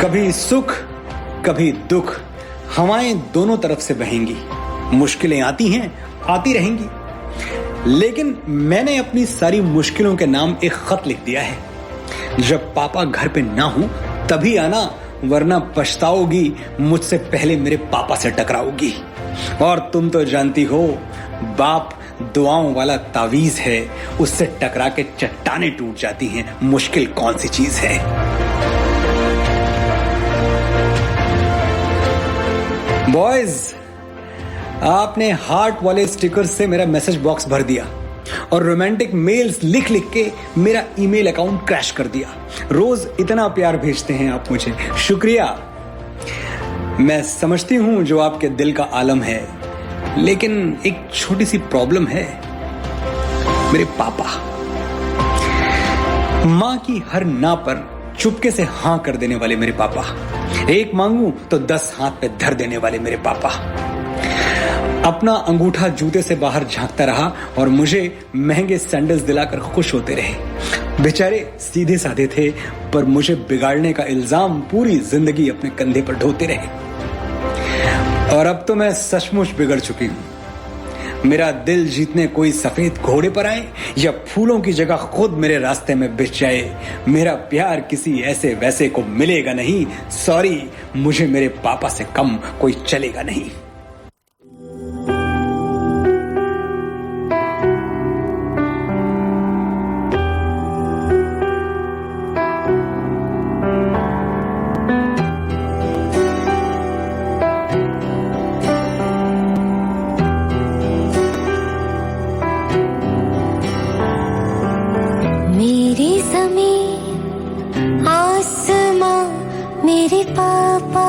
कभी सुख कभी दुख, हवाएं दोनों तरफ से बहेंगी। मुश्किलें आती हैं, आती रहेंगी, लेकिन मैंने अपनी सारी मुश्किलों के नाम एक खत लिख दिया है। जब पापा घर पे ना हो तभी आना, वरना पछताओगी, मुझसे पहले मेरे पापा से टकराओगी। और तुम तो जानती हो, बाप दुआओं वाला तावीज है, उससे टकरा के चट्टानें टूट जाती हैं। मुश्किल कौन सी चीज है? बॉयज, आपने हार्ट वाले स्टिकर्स से मेरा मैसेज बॉक्स भर दिया और रोमांटिक मेल्स लिख लिख के मेरा ईमेल अकाउंट क्रैश कर दिया। रोज इतना प्यार भेजते हैं आप मुझे, शुक्रिया। मैं समझती हूं जो आपके दिल का आलम है, लेकिन एक छोटी सी प्रॉब्लम है, मेरे पापा। मां की हर ना पर चुपके से हां कर देने वाले मेरे पापा, एक मांगू तो 10 हाथ पे धर देने वाले मेरे पापा। अपना अंगूठा जूते से बाहर झांकता रहा और मुझे महंगे सैंडल्स दिलाकर खुश होते रहे। बेचारे सीधे साधे थे, पर मुझे बिगाड़ने का इल्जाम पूरी जिंदगी अपने कंधे पर ढोते रहे। और अब तो मैं सचमुच बिगड़ चुकी हूं। मेरा दिल जीतने कोई सफेद घोड़े पर आए या फूलों की जगह खुद मेरे रास्ते में बिछ जाए, मेरा प्यार किसी ऐसे वैसे को मिलेगा नहीं। सॉरी, मुझे मेरे पापा से कम कोई चलेगा नहीं। मेरे पापा,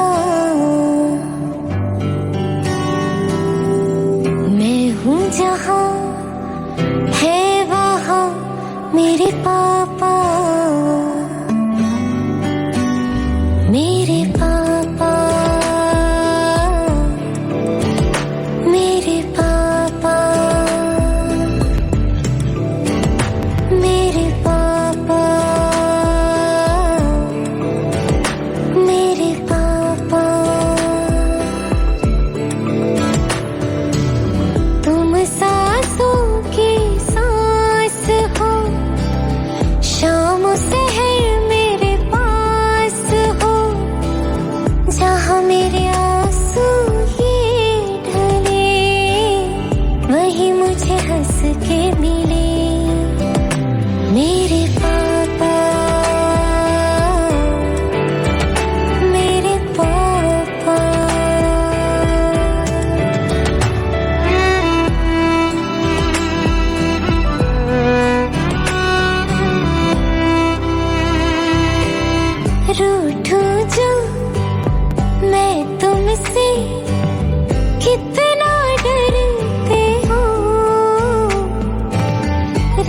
मैं हूँ जहाँ है वहाँ मेरे पापा, मेरे पापा, मेरे पापा, मेरे पापा, मेरे पापा। तुम सांसों की सांस हो, शाम सहर मेरे पास हो, जहाँ मेरे आंसू ये ढले, वही मुझे हंस के मिले। मेरे पापा, मेरे पापा। रूठूं जो मैं तुमसे, कितना डरते हो,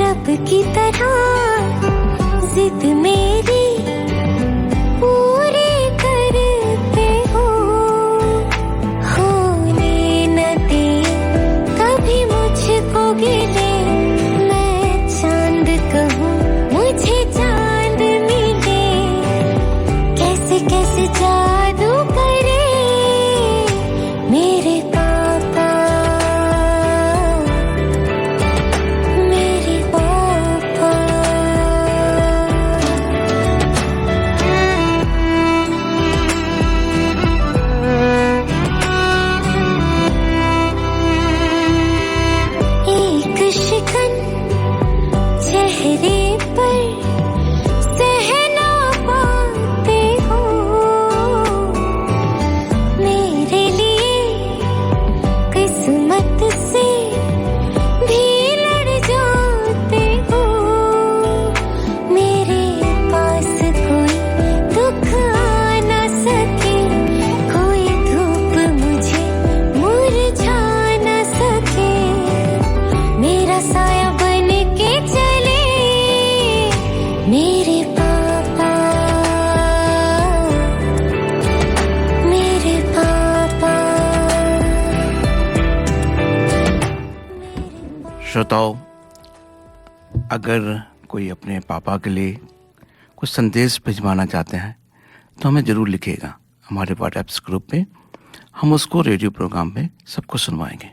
रब की तरह जिद मेरी पूरी करते हो। होने न दे कभी मुझको गिले, मैं चांद कहूँ मुझे चांद मिले, कैसे कैसे जादू करे मेरे पापा, मेरे पापा। एक शिकन चेहरे पर सह ना पाते हो, मेरे लिए किस्मत से भी लड़ जाते हो। मेरे पास कोई दुख आ ना सके, कोई धूप मुझे मुरझा ना सके, मेरा साया बन के चले मेरे पापा, मेरे पापा। श्रोताओं, अगर कोई अपने पापा के लिए कुछ संदेश भिजवाना चाहते हैं तो हमें ज़रूर लिखिएगा हमारे व्हाट्सएप ग्रुप पे। हम उसको रेडियो प्रोग्राम में सबको सुनवाएंगे।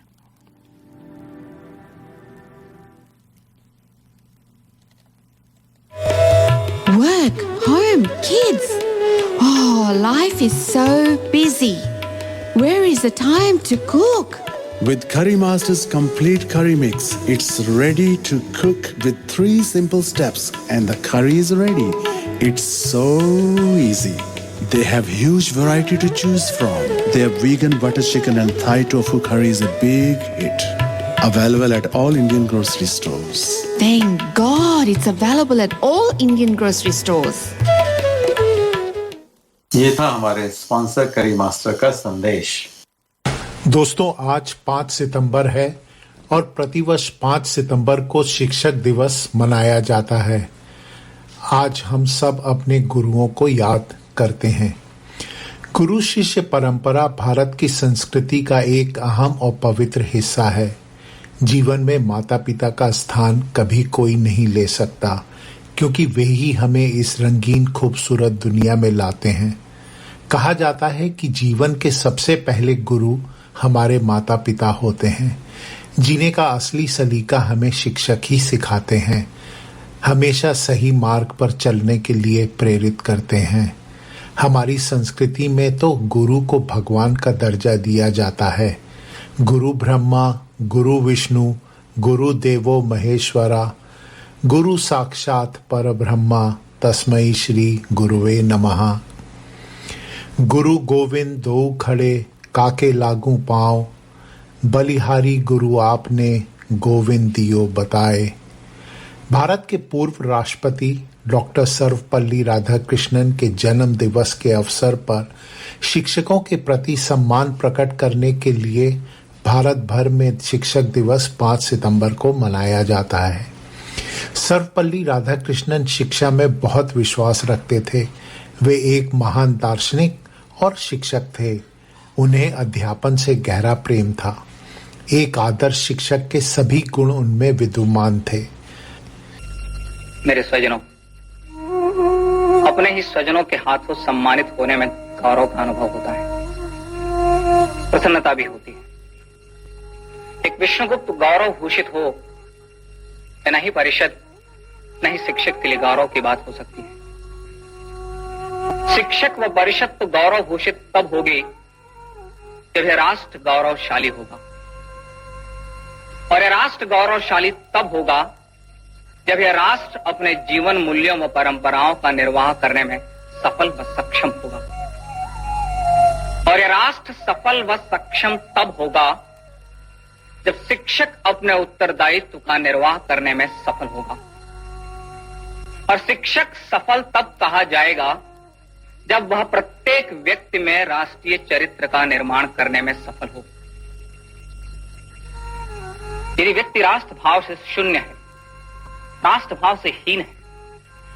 Work, home, kids. Oh, life is so busy. Where is the time to cook? With Curry Master's complete curry mix, it's ready to cook with 3 simple steps and the curry is ready. It's so easy. They have huge variety to choose from. Their vegan butter chicken and Thai tofu curry is a big hit. Available at all Indian grocery stores. Thank God it's available at all Indian grocery stores. ये था हमारे sponsor करी master का संदेश। दोस्तों, आज 5 सितंबर है और प्रतिवर्ष 5 सितंबर को शिक्षक दिवस मनाया जाता है। आज हम सब अपने गुरुओं को याद करते हैं। गुरु शिष्य परंपरा भारत की संस्कृति का एक अहम और पवित्र हिस्सा है। जीवन में माता पिता का स्थान कभी कोई नहीं ले सकता, क्योंकि वे ही हमें इस रंगीन खूबसूरत दुनिया में लाते हैं। कहा जाता है कि जीवन के सबसे पहले गुरु हमारे माता पिता होते हैं। जीने का असली सलीका हमें शिक्षक ही सिखाते हैं, हमेशा सही मार्ग पर चलने के लिए प्रेरित करते हैं। हमारी संस्कृति में तो गुरु को भगवान का दर्जा दिया जाता है। गुरु ब्रह्मा, गुरु विष्णु, गुरु देवो महेश्वरा, गुरु साक्षात परब्रह्मा, तस्मै श्री गुरुवे नमः। गुरु गोविंद दो खड़े, काके लागू पाँव, बलिहारी गुरु आपने, गोविंद दियो बताए। भारत के पूर्व राष्ट्रपति डॉक्टर सर्वपल्ली राधाकृष्णन के जन्म दिवस के अवसर पर शिक्षकों के प्रति सम्मान प्रकट करने के लिए भारत भर में शिक्षक दिवस 5 सितंबर को मनाया जाता है। सर्वपल्ली राधाकृष्णन शिक्षा में बहुत विश्वास रखते थे। वे एक महान दार्शनिक और शिक्षक थे। उन्हें अध्यापन से गहरा प्रेम था। एक आदर्श शिक्षक के सभी गुण उनमें विद्यमान थे। मेरे स्वजनों, अपने ही स्वजनों के हाथों सम्मानित होने में गौरव का अनुभव होता है, प्रसन्नता भी होती है। एक विष्णुगुप्त गौरव भूषित हो, न ही परिषद न ही शिक्षक के लिए गौरव की बात हो सकती है। शिक्षक व परिषद तो गौरव भूषित तब होगी जब यह राष्ट्र गौरवशाली होगा, और यह राष्ट्र गौरवशाली तब होगा जब यह राष्ट्र अपने जीवन मूल्यों व परंपराओं का निर्वाह करने में सफल व सक्षम होगा। और यह राष्ट्र सफल व सक्षम तब होगा जब शिक्षक अपने उत्तरदायित्व का निर्वाह करने में सफल होगा। और शिक्षक सफल तब कहा जाएगा जब वह प्रत्येक व्यक्ति में राष्ट्रीय चरित्र का निर्माण करने में सफल हो। यदि व्यक्ति राष्ट्र भाव से शून्य है, राष्ट्र भाव से हीन है,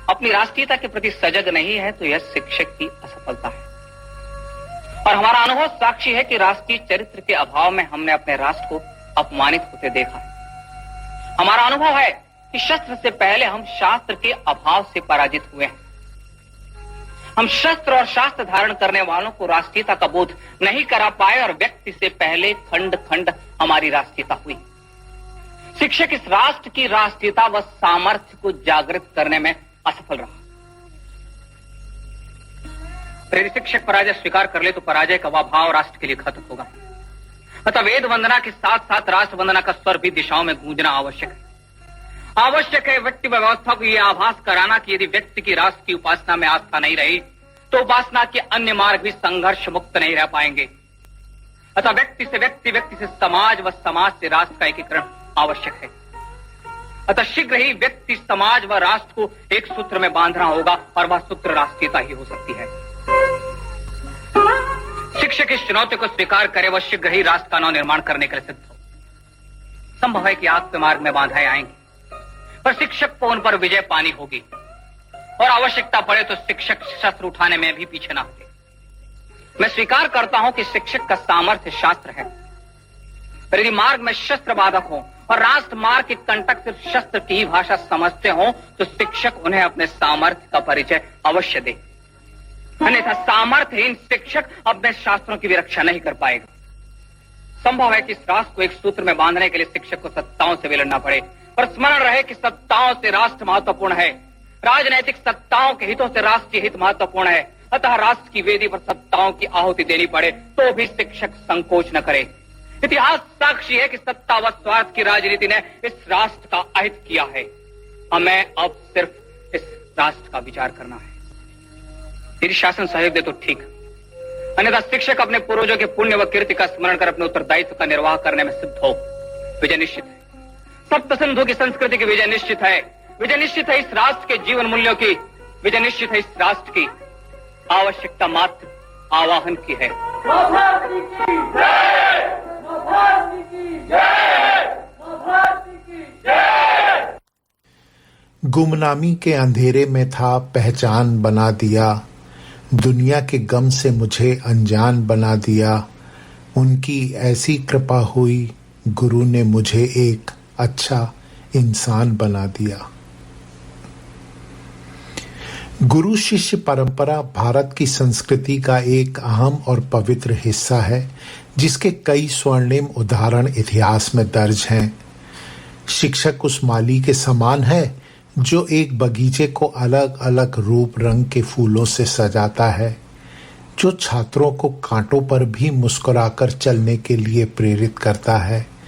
अपनी राष्ट्रीयता के प्रति सजग नहीं है, तो यह शिक्षक की असफलता है। और हमारा अनुभव साक्षी है कि राष्ट्रीय चरित्र के अभाव में हमने अपने राष्ट्र को अपमानित होते देखा है। हमारा अनुभव है कि शस्त्र से पहले हम शास्त्र के अभाव से पराजित हुए हैं। हम शस्त्र और शास्त्र धारण करने वालों को राष्ट्रीयता का बोध नहीं करा पाए, और व्यक्ति से पहले खंड खंड हमारी राष्ट्रीयता हुई। शिक्षक इस राष्ट्र की राष्ट्रीयता व सामर्थ्य को जागृत करने में असफल रहा। यदि शिक्षक पराजय स्वीकार कर ले तो पराजय का वह भाव राष्ट्र के लिए घातक होगा। अतः वेद वंदना के साथ साथ राष्ट्र वंदना का स्वर भी दिशाओं में गूंजना आवश्यक है। आवश्यक है व्यक्ति व्यवस्था को यह आभास कराना कि यदि व्यक्ति की राष्ट्र की उपासना में आस्था नहीं रही तो उपासना के अन्य मार्ग भी संघर्ष मुक्त नहीं रह पाएंगे। अतः व्यक्ति से व्यक्ति, व्यक्ति से समाज व समाज से राष्ट्र का एकीकरण आवश्यक है। अतः शीघ्र ही व्यक्ति, समाज व राष्ट्र को एक सूत्र में बांधना होगा, और वह सूत्र राष्ट्रीयता ही हो सकती है। शिक्षक इस चुनौती को स्वीकार करे, वह शीघ्र ही राष्ट्र का नव निर्माण करने के लिए सिद्ध हो। संभव है कि आग के मार्ग में बाधाएं आएंगी, पर शिक्षक को उन पर विजय पानी होगी, और आवश्यकता पड़े तो शिक्षक शस्त्र उठाने में भी पीछे ना होंगे। मैं स्वीकार करता हूं कि शिक्षक का सामर्थ्य शास्त्र है, पर यदि मार्ग में शस्त्र बाधक हो और राष्ट्र मार्ग के कंटक सिर्फ शस्त्र की ही भाषा समझते हो, तो शिक्षक उन्हें अपने सामर्थ्य का परिचय अवश्य दे। अन्यथा सामर्थ्यहीन शिक्षक अपने शास्त्रों की भी रक्षा नहीं कर पाएगा। संभव है कि इस राष्ट्र को एक सूत्र में बांधने के लिए शिक्षक को सत्ताओं से भी लड़ना पड़े, पर स्मरण रहे कि सत्ताओं से राष्ट्र महत्वपूर्ण है, राजनैतिक सत्ताओं के हितों से राष्ट्रीय हित महत्वपूर्ण है। अतः राष्ट्र की वेदी पर सत्ताओं की आहुति देनी पड़े तो भी शिक्षक संकोच न करे। इतिहास साक्षी है कि सत्ता व स्वार्थ की राजनीति ने इस राष्ट्र का अहित किया है। हमें अब सिर्फ इस राष्ट्र का विचार करना है। यदि शासन सहयोग दे तो ठीक, अन्यथा शिक्षक अपने पूर्वजों के पुण्य व कीर्ति का स्मरण कर अपने उत्तरदायित्व का निर्वाह करने में सिद्ध हो। विजय निश्चित है। सप्त सिंधु की संस्कृति की विजय निश्चित है। विजय निश्चित है इस राष्ट्र के जीवन मूल्यों की। विजय निश्चित है इस राष्ट्र की। आवश्यकता मात्र आवाहन की है। गुमनामी के अंधेरे में था, पहचान बना दिया, दुनिया के गम से मुझे अनजान बना दिया। उनकी ऐसी कृपा हुई, गुरु ने मुझे एक अच्छा इंसान बना दिया। गुरु शिष्य परंपरा भारत की संस्कृति का एक अहम और पवित्र हिस्सा है, जिसके कई स्वर्णिम उदाहरण इतिहास में दर्ज हैं। शिक्षक उस माली के समान है जो एक बगीचे को अलग अलग रूप रंग के फूलों से सजाता है, जो छात्रों को कांटों पर भी मुस्कुराकर चलने के लिए प्रेरित करता है।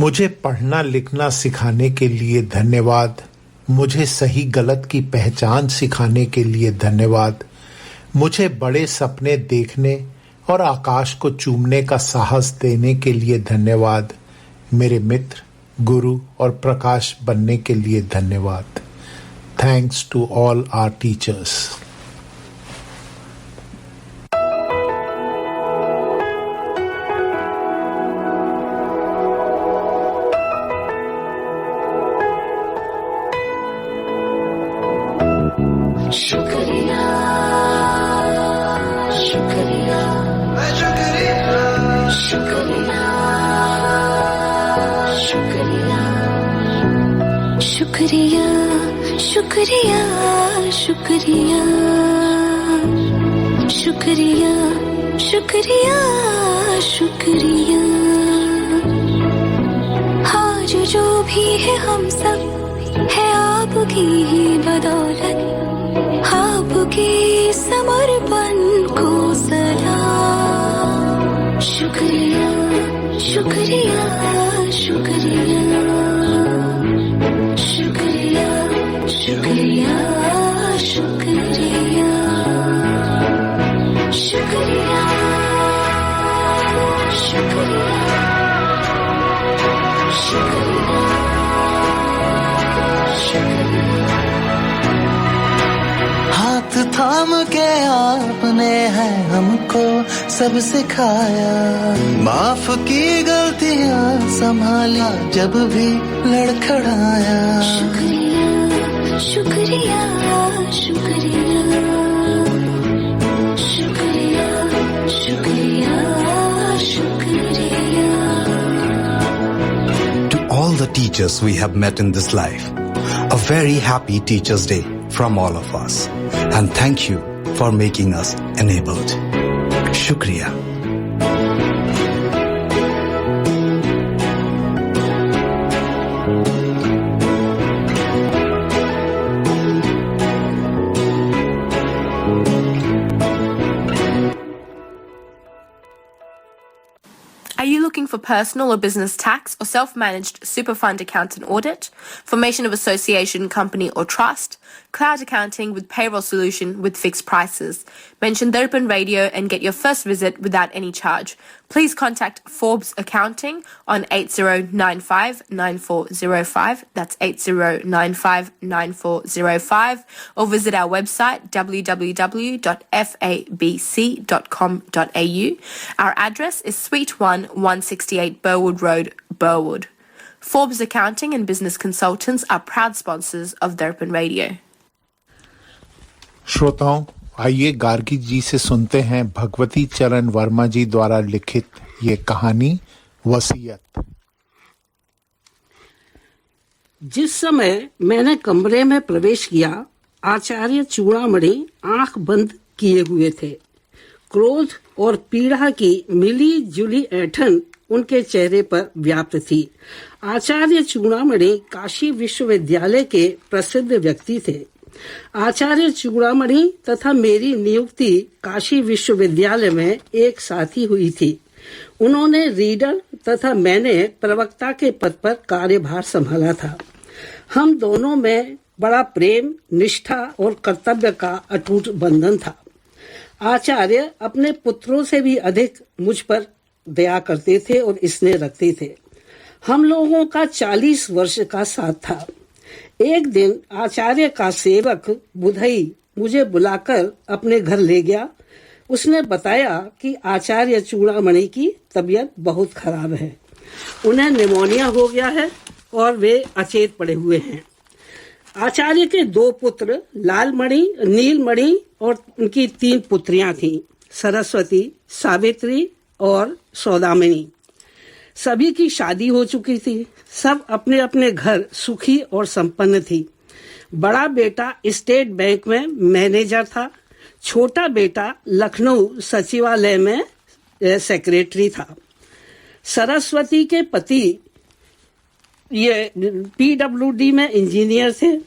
मुझे पढ़ना लिखना सिखाने के लिए धन्यवाद। मुझे सही गलत की पहचान सिखाने के लिए धन्यवाद। मुझे बड़े सपने देखने और आकाश को चूमने का साहस देने के लिए धन्यवाद। मेरे मित्र, गुरु और प्रकाश बनने के लिए धन्यवाद। Thanks to all our teachers. शुक्रिया शुक्रिया शुक्रिया शुक्रिया शुक्रिया शुक्रिया शुक्रिया शुक्रिया शुक्रिया शुक्रिया। आज जो भी है हम सब है आपकी ही बदौलत, आपके समर्पण को सलाम। शुक्रिया शुक्रिया शुक्रिया शुक्रिया शुक्रिया शुक्रिया शुक्रिया शुक्रिया शुक्रिया शुक्रिया। हाथ थाम के आपने है हमको सब सिखाया, माफ की गलतियां संभाला जब भी लड़खड़ाया। शुक्रिया शुक्रिया शुक्रिया शुक्रिया शुक्रिया शुक्रिया। To all the teachers we have met in this life, a very happy Teachers' Day from all of us, and thank you for making us enabled. Shukriya. Are you looking for personal or business tax or self-managed super fund account and audit, formation of association, company or trust, cloud accounting with payroll solution with fixed prices? Mention Darpan Radio and get your first visit without any charge. Please contact Forbes Accounting on 8095-9405, that's 8095-9405, or visit our website www.fabc.com.au. Our address is Suite 1, 168 Burwood Road, Burwood. Forbes Accounting and Business Consultants are proud sponsors of Darpan Radio. श्रोताओं, आइए गार्गी जी से सुनते हैं भगवती चरण वर्मा जी द्वारा लिखित ये कहानी वसीयत। जिस समय मैंने कमरे में प्रवेश किया, आचार्य चूड़ामणि आंख बंद किए हुए थे। क्रोध और पीड़ा की मिली जुली ऐंठन उनके चेहरे पर व्याप्त थी। आचार्य चूड़ामणि काशी विश्वविद्यालय के प्रसिद्ध व्यक्ति थे। आचार्य चूड़ामणि तथा मेरी नियुक्ति काशी विश्वविद्यालय में एक साथ ही हुई थी। उन्होंने रीडर तथा मैंने प्रवक्ता के पद पर कार्यभार संभाला था। हम दोनों में बड़ा प्रेम, निष्ठा और कर्तव्य का अटूट बंधन था। आचार्य अपने पुत्रों से भी अधिक मुझ पर दया करते थे और स्नेह रखते थे। हम लोगों का 40 वर्ष का साथ था। एक दिन आचार्य का सेवक बुधई मुझे बुलाकर अपने घर ले गया। उसने बताया कि आचार्य चूड़ामणि की तबीयत बहुत खराब है, उन्हें निमोनिया हो गया है और वे अचेत पड़े हुए हैं। आचार्य के 2 पुत्र लालमणि, नीलमणि और उनकी 3 पुत्रियां थीं, सरस्वती, सावित्री और सौदामिनी। सभी की शादी हो चुकी थी। सब अपने अपने घर सुखी और संपन्न थी। बड़ा बेटा स्टेट बैंक में मैनेजर था। छोटा बेटा लखनऊ सचिवालय में सेक्रेटरी था। सरस्वती के पति ये PWD में इंजीनियर थे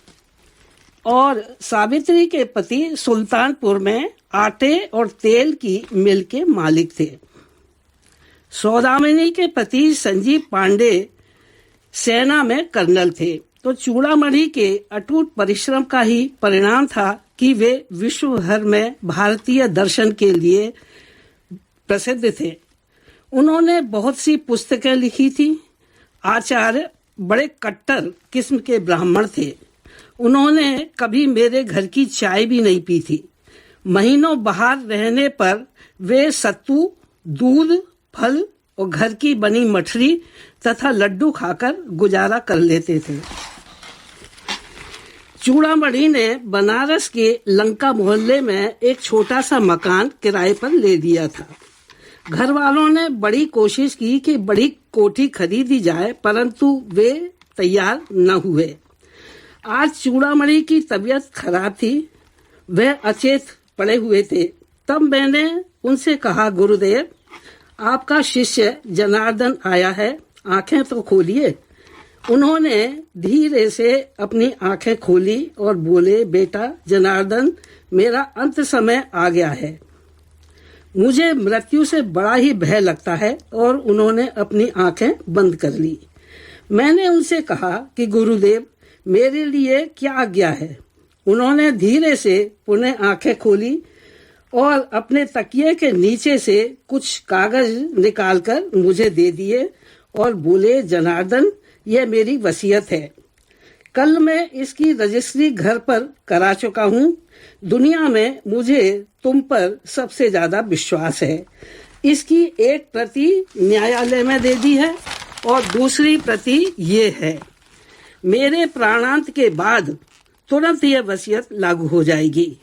और सावित्री के पति सुल्तानपुर में आटे और तेल की मिल के मालिक थे। सौदामिनी के पति संजीव पांडे सेना में कर्नल थे। तो चूड़ामणि के अटूट परिश्रम का ही परिणाम था कि वे विश्व भर में भारतीय दर्शन के लिए प्रसिद्ध थे। उन्होंने बहुत सी पुस्तकें लिखी थी। आचार्य बड़े कट्टर किस्म के ब्राह्मण थे। उन्होंने कभी मेरे घर की चाय भी नहीं पी थी। महीनों बाहर रहने पर वे सत्तू, दूध, फल और घर की बनी मठरी तथा लड्डू खाकर गुजारा कर लेते थे। चूड़ामणि ने बनारस के लंका मोहल्ले में एक छोटा सा मकान किराए पर ले दिया था। घर वालों ने बड़ी कोशिश की कि बड़ी कोठी खरीदी जाए, परंतु वे तैयार न हुए। आज चूड़ामणि की तबीयत खराब थी, वह अचेत पड़े हुए थे। तब मैंने उनसे कहा, गुरुदेव, आपका शिष्य जनार्दन आया है, आंखें तो खोलिए। उन्होंने धीरे से अपनी आंखें खोली और बोले, बेटा जनार्दन, मेरा अंत समय आ गया है। मुझे मृत्यु से बड़ा ही भय लगता है। और उन्होंने अपनी आंखें बंद कर ली। मैंने उनसे कहा कि गुरुदेव, मेरे लिए क्या आज्ञा है। उन्होंने धीरे से पुनः आंखें खोली और अपने तकिए के नीचे से कुछ कागज निकालकर मुझे दे दिए और बोले, जनार्दन, यह मेरी वसीयत है। कल मैं इसकी रजिस्ट्री घर पर करा चुका हूँ। दुनिया में मुझे तुम पर सबसे ज्यादा विश्वास है। इसकी एक प्रति न्यायालय में दे दी है और दूसरी प्रति ये है। मेरे प्राणांत के बाद तुरंत यह वसीयत लागू हो जाएगी।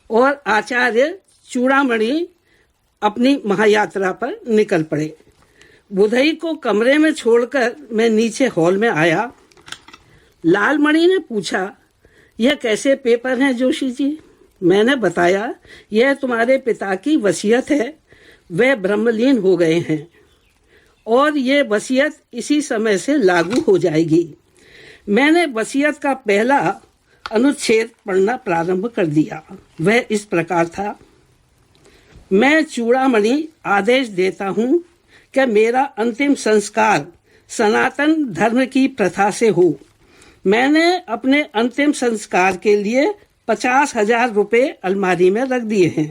और आचार्य चूड़ामणि अपनी महायात्रा पर निकल पड़े। बुधई को कमरे में छोड़कर मैं नीचे हॉल में आया। लालमणि ने पूछा, यह कैसे पेपर हैं जोशी जी? मैंने बताया, यह तुम्हारे पिता की वसीयत है। वह ब्रह्मलीन हो गए हैं और ये वसीयत इसी समय से लागू हो जाएगी। मैंने वसीयत का पहला अनुच्छेद पढ़ना प्रारंभ कर दिया। वह इस प्रकार था, मैं चूड़ामणि आदेश देता हूँ कि मेरा अंतिम संस्कार सनातन धर्म की प्रथा से हो। मैंने अपने अंतिम संस्कार के लिए 50,000 रुपए अलमारी में रख दिए हैं।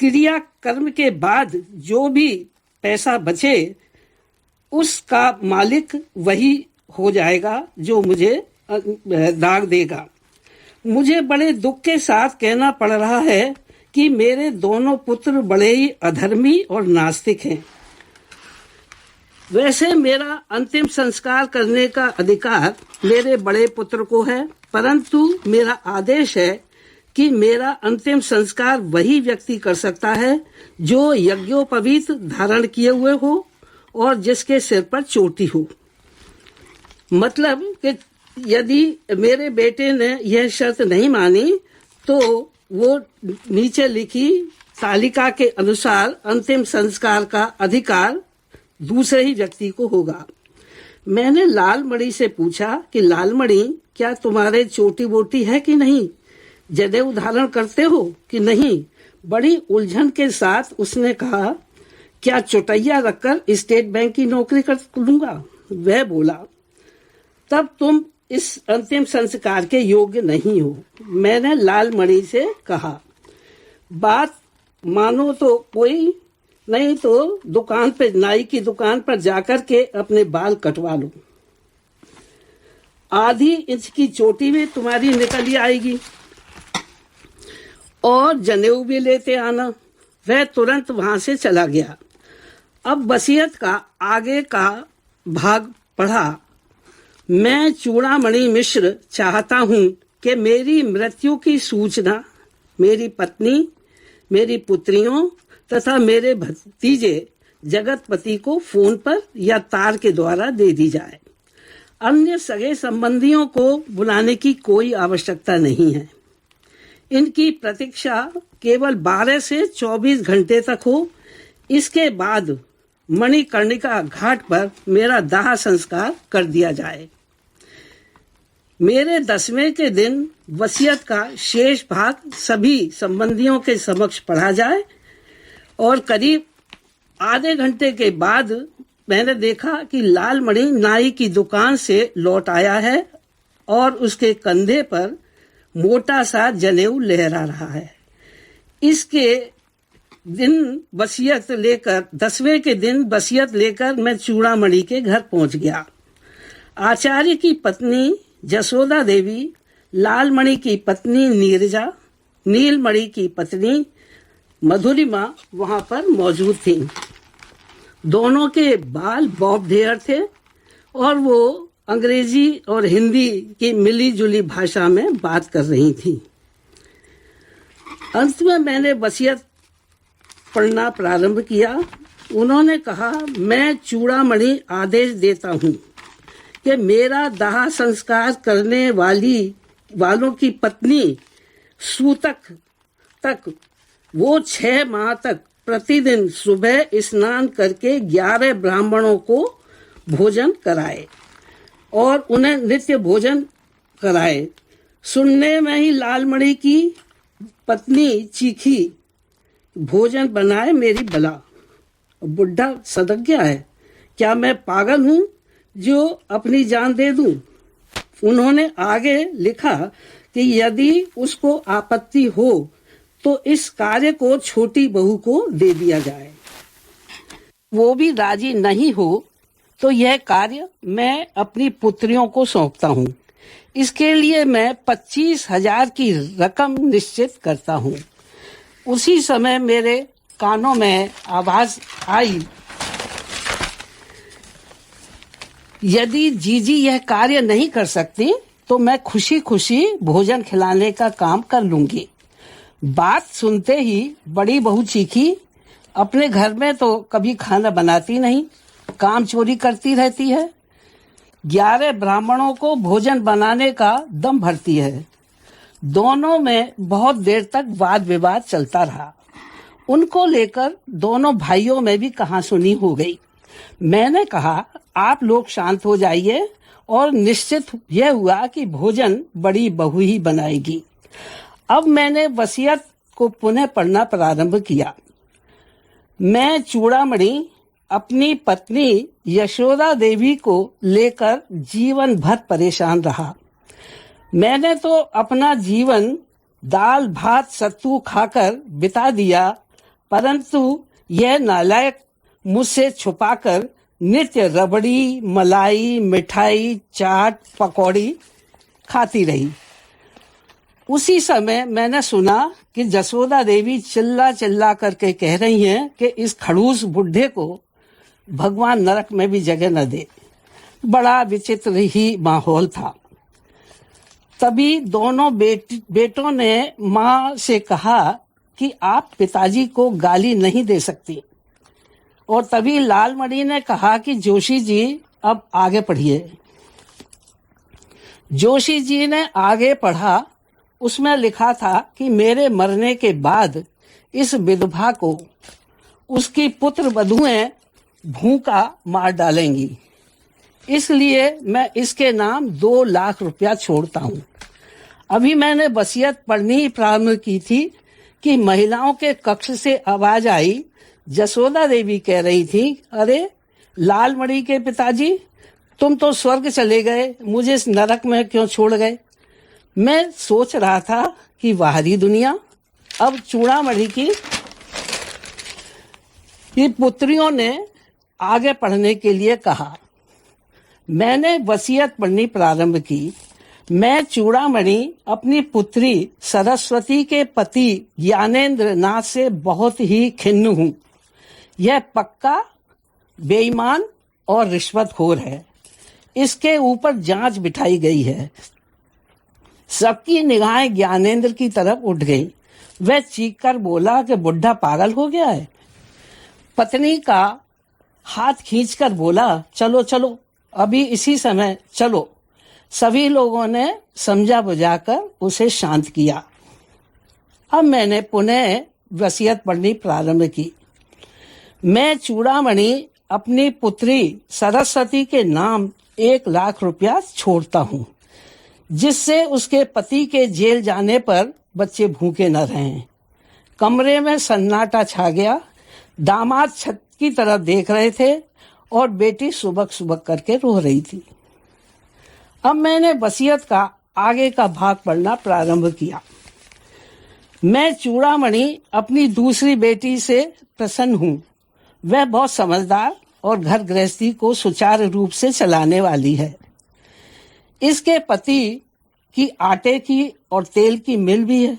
क्रिया कर्म के बाद जो भी पैसा बचे उसका मालिक वही हो जाएगा जो मुझे दाग देगा। मुझे बड़े दुख के साथ कहना पड़ रहा है कि मेरे दोनों पुत्र बड़े ही अधर्मी और नास्तिक हैं। वैसे मेरा अंतिम संस्कार करने का अधिकार मेरे बड़े पुत्र को है, परंतु मेरा आदेश है कि मेरा अंतिम संस्कार वही व्यक्ति कर सकता है जो यज्ञोपवीत धारण किए हुए हो और जिसके सिर पर चोटी हो। मतलब कि यदि मेरे बेटे ने यह शर्त नहीं मानी तो वो नीचे लिखी तालिका के अनुसार अंतिम संस्कार का अधिकार दूसरे ही व्यक्ति को होगा। मैंने लालमणि से पूछा कि लालमणि, क्या तुम्हारे चोटी बोटी है कि नहीं? जनेऊ धारण करते हो कि नहीं? बड़ी उलझन के साथ उसने कहा, क्या चौटैया रखकर स्टेट बैंक की नौकरी कर लूंगा? वह बोला, तब तुम इस अंतिम संस्कार के योग्य नहीं हो। मैंने लालमणि से कहा, बात मानो तो कोई नहीं तो दुकान पे, नाई की दुकान पर जाकर के अपने बाल कटवा लो। आधी इंच की चोटी भी तुम्हारी निकल ही आएगी और जनेऊ भी लेते आना। वह तुरंत वहां से चला गया। अब वसीयत का आगे का भाग पढ़ा। मैं चूड़ामणि मिश्र चाहता हूं कि मेरी मृत्यु की सूचना मेरी पत्नी, मेरी पुत्रियों तथा मेरे भतीजे जगतपति को फोन पर या तार के द्वारा दे दी जाए। अन्य सगे संबंधियों को बुलाने की कोई आवश्यकता नहीं है। इनकी प्रतीक्षा केवल 12 से 24 घंटे तक हो। इसके बाद मणिकर्णिका घाट पर मेरा दाह संस्कार कर दिया जाए। मेरे 10वें के दिन वसीयत का शेष भाग सभी संबंधियों के समक्ष पढ़ा जाए और करीब आधे घंटे के बाद मैंने देखा कि लालमणि नाई की दुकान से लौट आया है और उसके कंधे पर मोटा सा जनेऊ लहरा रहा है। इसके दिन वसीयत लेकर 10वें के दिन वसीयत लेकर मैं चूड़ामणि के घर पहुंच गया। आचार्य की पत्नी जसोदा देवी, लालमणि की पत्नी नीरजा, नीलमणि की पत्नी मधुरिमा वहां पर मौजूद थी। दोनों के बाल बॉब हेयर थे और वो अंग्रेजी और हिंदी की मिली जुली भाषा में बात कर रही थी। अंत में मैंने वसीयत पढ़ना प्रारंभ किया। उन्होंने कहा, मैं चूड़ामणि आदेश देता हूँ कि मेरा दाह संस्कार करने वालों की पत्नी सूतक तक वो 6 माह तक प्रतिदिन सुबह स्नान करके 11 ब्राह्मणों को भोजन कराए और उन्हें नित्य भोजन कराए। सुनने में ही लालमणि की पत्नी चीखी, भोजन बनाए मेरी बला। बुढ़ा सदक गया है, क्या मैं पागल हूँ जो अपनी जान दे दूं? उन्होंने आगे लिखा कि यदि उसको आपत्ति हो तो इस कार्य को छोटी बहू को दे दिया जाए। वो भी राजी नहीं हो तो यह कार्य मैं अपनी पुत्रियों को सौंपता हूँ। इसके लिए मैं 25,000 की रकम निश्चित करता हूँ। उसी समय मेरे कानों में आवाज आई, यदि जीजी यह कार्य नहीं कर सकती तो मैं खुशी खुशी भोजन खिलाने का काम कर लूंगी। बात सुनते ही बड़ी बहू चीखी, अपने घर में तो कभी खाना बनाती नहीं, काम चोरी करती रहती है। 11 ब्राह्मणों को भोजन बनाने का दम भरती है। दोनों में बहुत देर तक वाद विवाद चलता रहा। उनको लेकर दोनों भाइयों में भी कहासुनी हो गई। मैंने कहा, आप लोग शांत हो जाइए, और निश्चित यह हुआ कि भोजन बड़ी बहू ही बनाएगी। अब मैंने वसीयत को पुनः पढ़ना प्रारंभ किया। मैं चूड़ामणि अपनी पत्नी यशोदा देवी को लेकर जीवन भर परेशान रहा। मैंने तो अपना जीवन दाल भात सत्तू खाकर बिता दिया, परंतु यह नालायक मुझसे छुपाकर नित्य रबड़ी, मलाई, मिठाई, चाट, पकौड़ी खाती रही। उसी समय मैंने सुना कि जसोदा देवी चिल्ला चिल्ला करके कह रही हैं कि इस खड़ूस बुढ़े को भगवान नरक में भी जगह न दे। बड़ा विचित्र ही माहौल था। तभी दोनों बेटों ने माँ से कहा कि आप पिताजी को गाली नहीं दे सकती। और तभी लालमणि ने कहा कि जोशी जी अब आगे पढ़िए। जोशी जी ने आगे पढ़ा। उसमें लिखा था कि मेरे मरने के बाद इस विधवा को उसकी पुत्र वधुएं भूखा मार डालेंगी, इसलिए मैं इसके नाम 2 लाख रुपया छोड़ता हूँ। अभी मैंने वसीयत पढ़नी ही प्रारंभ की थी कि महिलाओं के कक्ष से आवाज आई। जसोदा देवी कह रही थी, अरे लालमणि के पिताजी, तुम तो स्वर्ग चले गए, मुझे इस नरक में क्यों छोड़ गए? मैं सोच रहा था कि बाहरी दुनिया। अब चूड़ामणि की ये पुत्रियों ने आगे पढ़ने के लिए कहा। मैंने वसीयत पढ़नी प्रारंभ की। मैं चूड़ामणि अपनी पुत्री सरस्वती के पति ज्ञानेंद्र नाथ से बहुत ही खिन्न हूँ। यह पक्का बेईमान और रिश्वतखोर है। इसके ऊपर जांच बिठाई गई है। सबकी निगाहें ज्ञानेंद्र की तरफ उठ गई। वह चीखकर बोला कि बुढ़ा पागल हो गया है। पत्नी का हाथ खींचकर बोला, चलो चलो, अभी इसी समय चलो। सभी लोगों ने समझा बुझाकर उसे शांत किया। अब मैंने पुनः वसीयत पढ़नी प्रारंभ की। मैं चूड़ामणि अपनी पुत्री सरस्वती के नाम 1 लाख रुपया छोड़ता हूँ, जिससे उसके पति के जेल जाने पर बच्चे भूखे न रहें। कमरे में सन्नाटा छा गया। दामाद छत की तरफ देख रहे थे और बेटी सुबक सुबक करके रो रही थी। अब मैंने वसीयत का आगे का भाग पढ़ना प्रारंभ किया। मैं चूड़ामणि अपनी दूसरी बेटी से प्रसन्न हूँ। वह बहुत समझदार और घर गृहस्थी को सुचारू रूप से चलाने वाली है। इसके पति की आटे की और तेल की मिल भी है।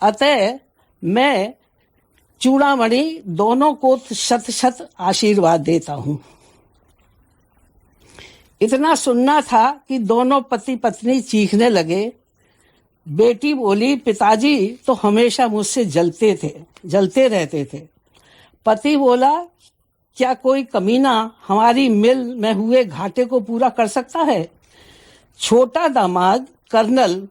अतः मैं चूड़ामणि दोनों को शत शत आशीर्वाद देता हूँ। इतना सुनना था कि दोनों पति पत्नी चीखने लगे। बेटी बोली, पिताजी तो हमेशा मुझसे जलते रहते थे। पति बोला, क्या कोई कमीना हमारी मिल में हुए घाटे को पूरा कर सकता है? छोटा दामाद कर्नल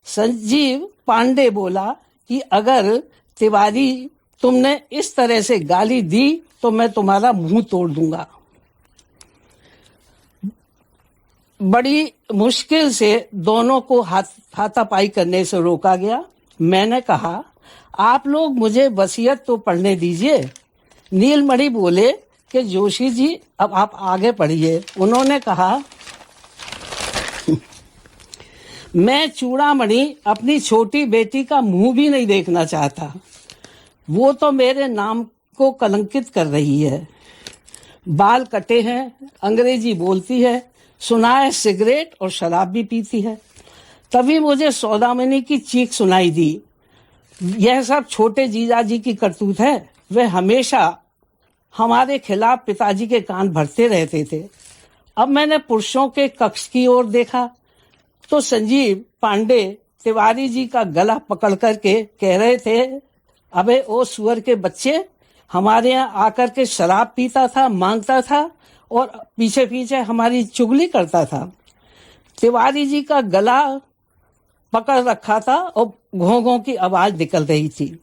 संजीव पांडे बोला कि अगर तिवारी तुमने इस तरह से गाली दी तो मैं तुम्हारा मुंह तोड़ दूंगा। बड़ी मुश्किल से दोनों को हाथापाई करने से रोका गया। मैंने कहा, आप लोग मुझे वसीयत तो पढ़ने दीजिए। नीलमणि बोले कि जोशी जी अब आप आगे पढ़िए। उन्होंने कहा, मैं चूड़ामणि अपनी छोटी बेटी का मुंह भी नहीं देखना चाहता। वो तो मेरे नाम को कलंकित कर रही है। बाल कटे हैं, अंग्रेजी बोलती है, सुना है सिगरेट और शराब भी पीती है। तभी मुझे सौदामिनी की चीख सुनाई दी। यह सब छोटे जीजाजी की करतूत है। वे हमेशा हमारे खिलाफ पिताजी के कान भरते रहते थे। अब मैंने पुरुषों के कक्ष की ओर देखा तो संजीव पांडे तिवारी जी का गला पकड़ करके कह रहे थे, अबे ओ सुअर के बच्चे, हमारे यहाँ आकर के शराब पीता था, मांगता था और पीछे पीछे हमारी चुगली करता था। तिवारी जी का गला पकड़ रखा था और घों घों की आवाज निकल रही थी।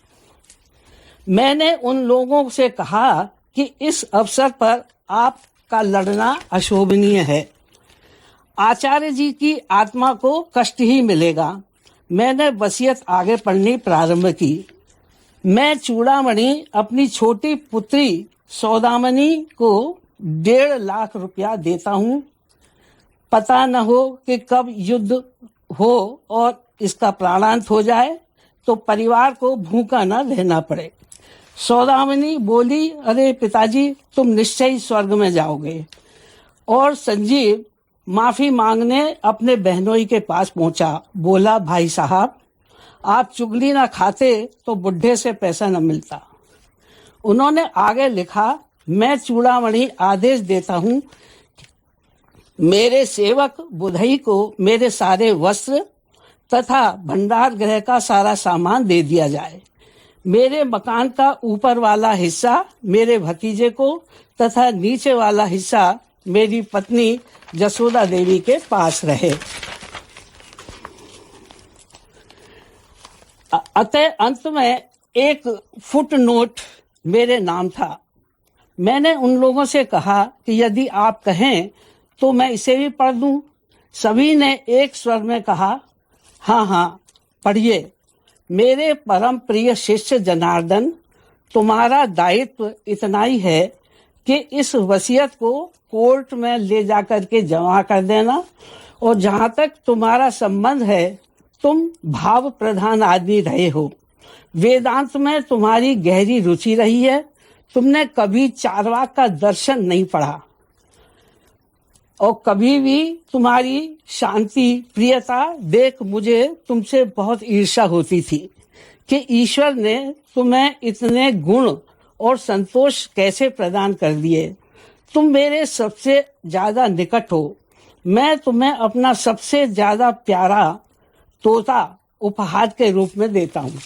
मैंने उन लोगों से कहा कि इस अवसर पर आपका लड़ना अशोभनीय है। आचार्य जी की आत्मा को कष्ट ही मिलेगा। मैंने वसीयत आगे पढ़नी प्रारंभ की। मैं चूड़ामणि अपनी छोटी पुत्री सौदामनी को 1.5 लाख रुपया देता हूँ। पता न हो कि कब युद्ध हो और इसका प्राणांत हो जाए तो परिवार को भूखा न रहना पड़े। सौदामनी बोली, अरे पिताजी तुम निश्चय ही स्वर्ग में जाओगे। और संजीव माफी मांगने अपने बहनोई के पास पहुंचा। बोला, भाई साहब आप चुगली ना खाते तो बुढ़े से पैसा न मिलता। उन्होंने आगे लिखा, मैं चूड़ामणि आदेश देता हूँ मेरे सेवक बुधई को मेरे सारे वस्त्र तथा भंडार गृह का सारा सामान दे दिया जाए। मेरे मकान का ऊपर वाला हिस्सा मेरे भतीजे को तथा नीचे वाला हिस्सा मेरी पत्नी जसोदा देवी के पास रहे। अतः अंत में एक फुट नोट मेरे नाम था। मैंने उन लोगों से कहा कि यदि आप कहें तो मैं इसे भी पढ़ दूं। सभी ने एक स्वर में कहा, हाँ हाँ पढ़िए। मेरे परम प्रिय शिष्य जनार्दन, तुम्हारा दायित्व इतना ही है कि इस वसीयत को कोर्ट में ले जाकर के जमा कर देना। और जहाँ तक तुम्हारा संबंध है, तुम भाव प्रधान आदमी रहे हो। वेदांत में तुम्हारी गहरी रुचि रही है। तुमने कभी चार्वाक का दर्शन नहीं पढ़ा और कभी भी तुम्हारी शांति प्रियता देख मुझे तुमसे बहुत ईर्ष्या होती थी कि ईश्वर ने तुम्हें इतने गुण और संतोष कैसे प्रदान कर दिए। तुम मेरे सबसे ज्यादा निकट हो। मैं तुम्हें अपना सबसे ज्यादा प्यारा तोता उपहार के रूप में देता हूँ।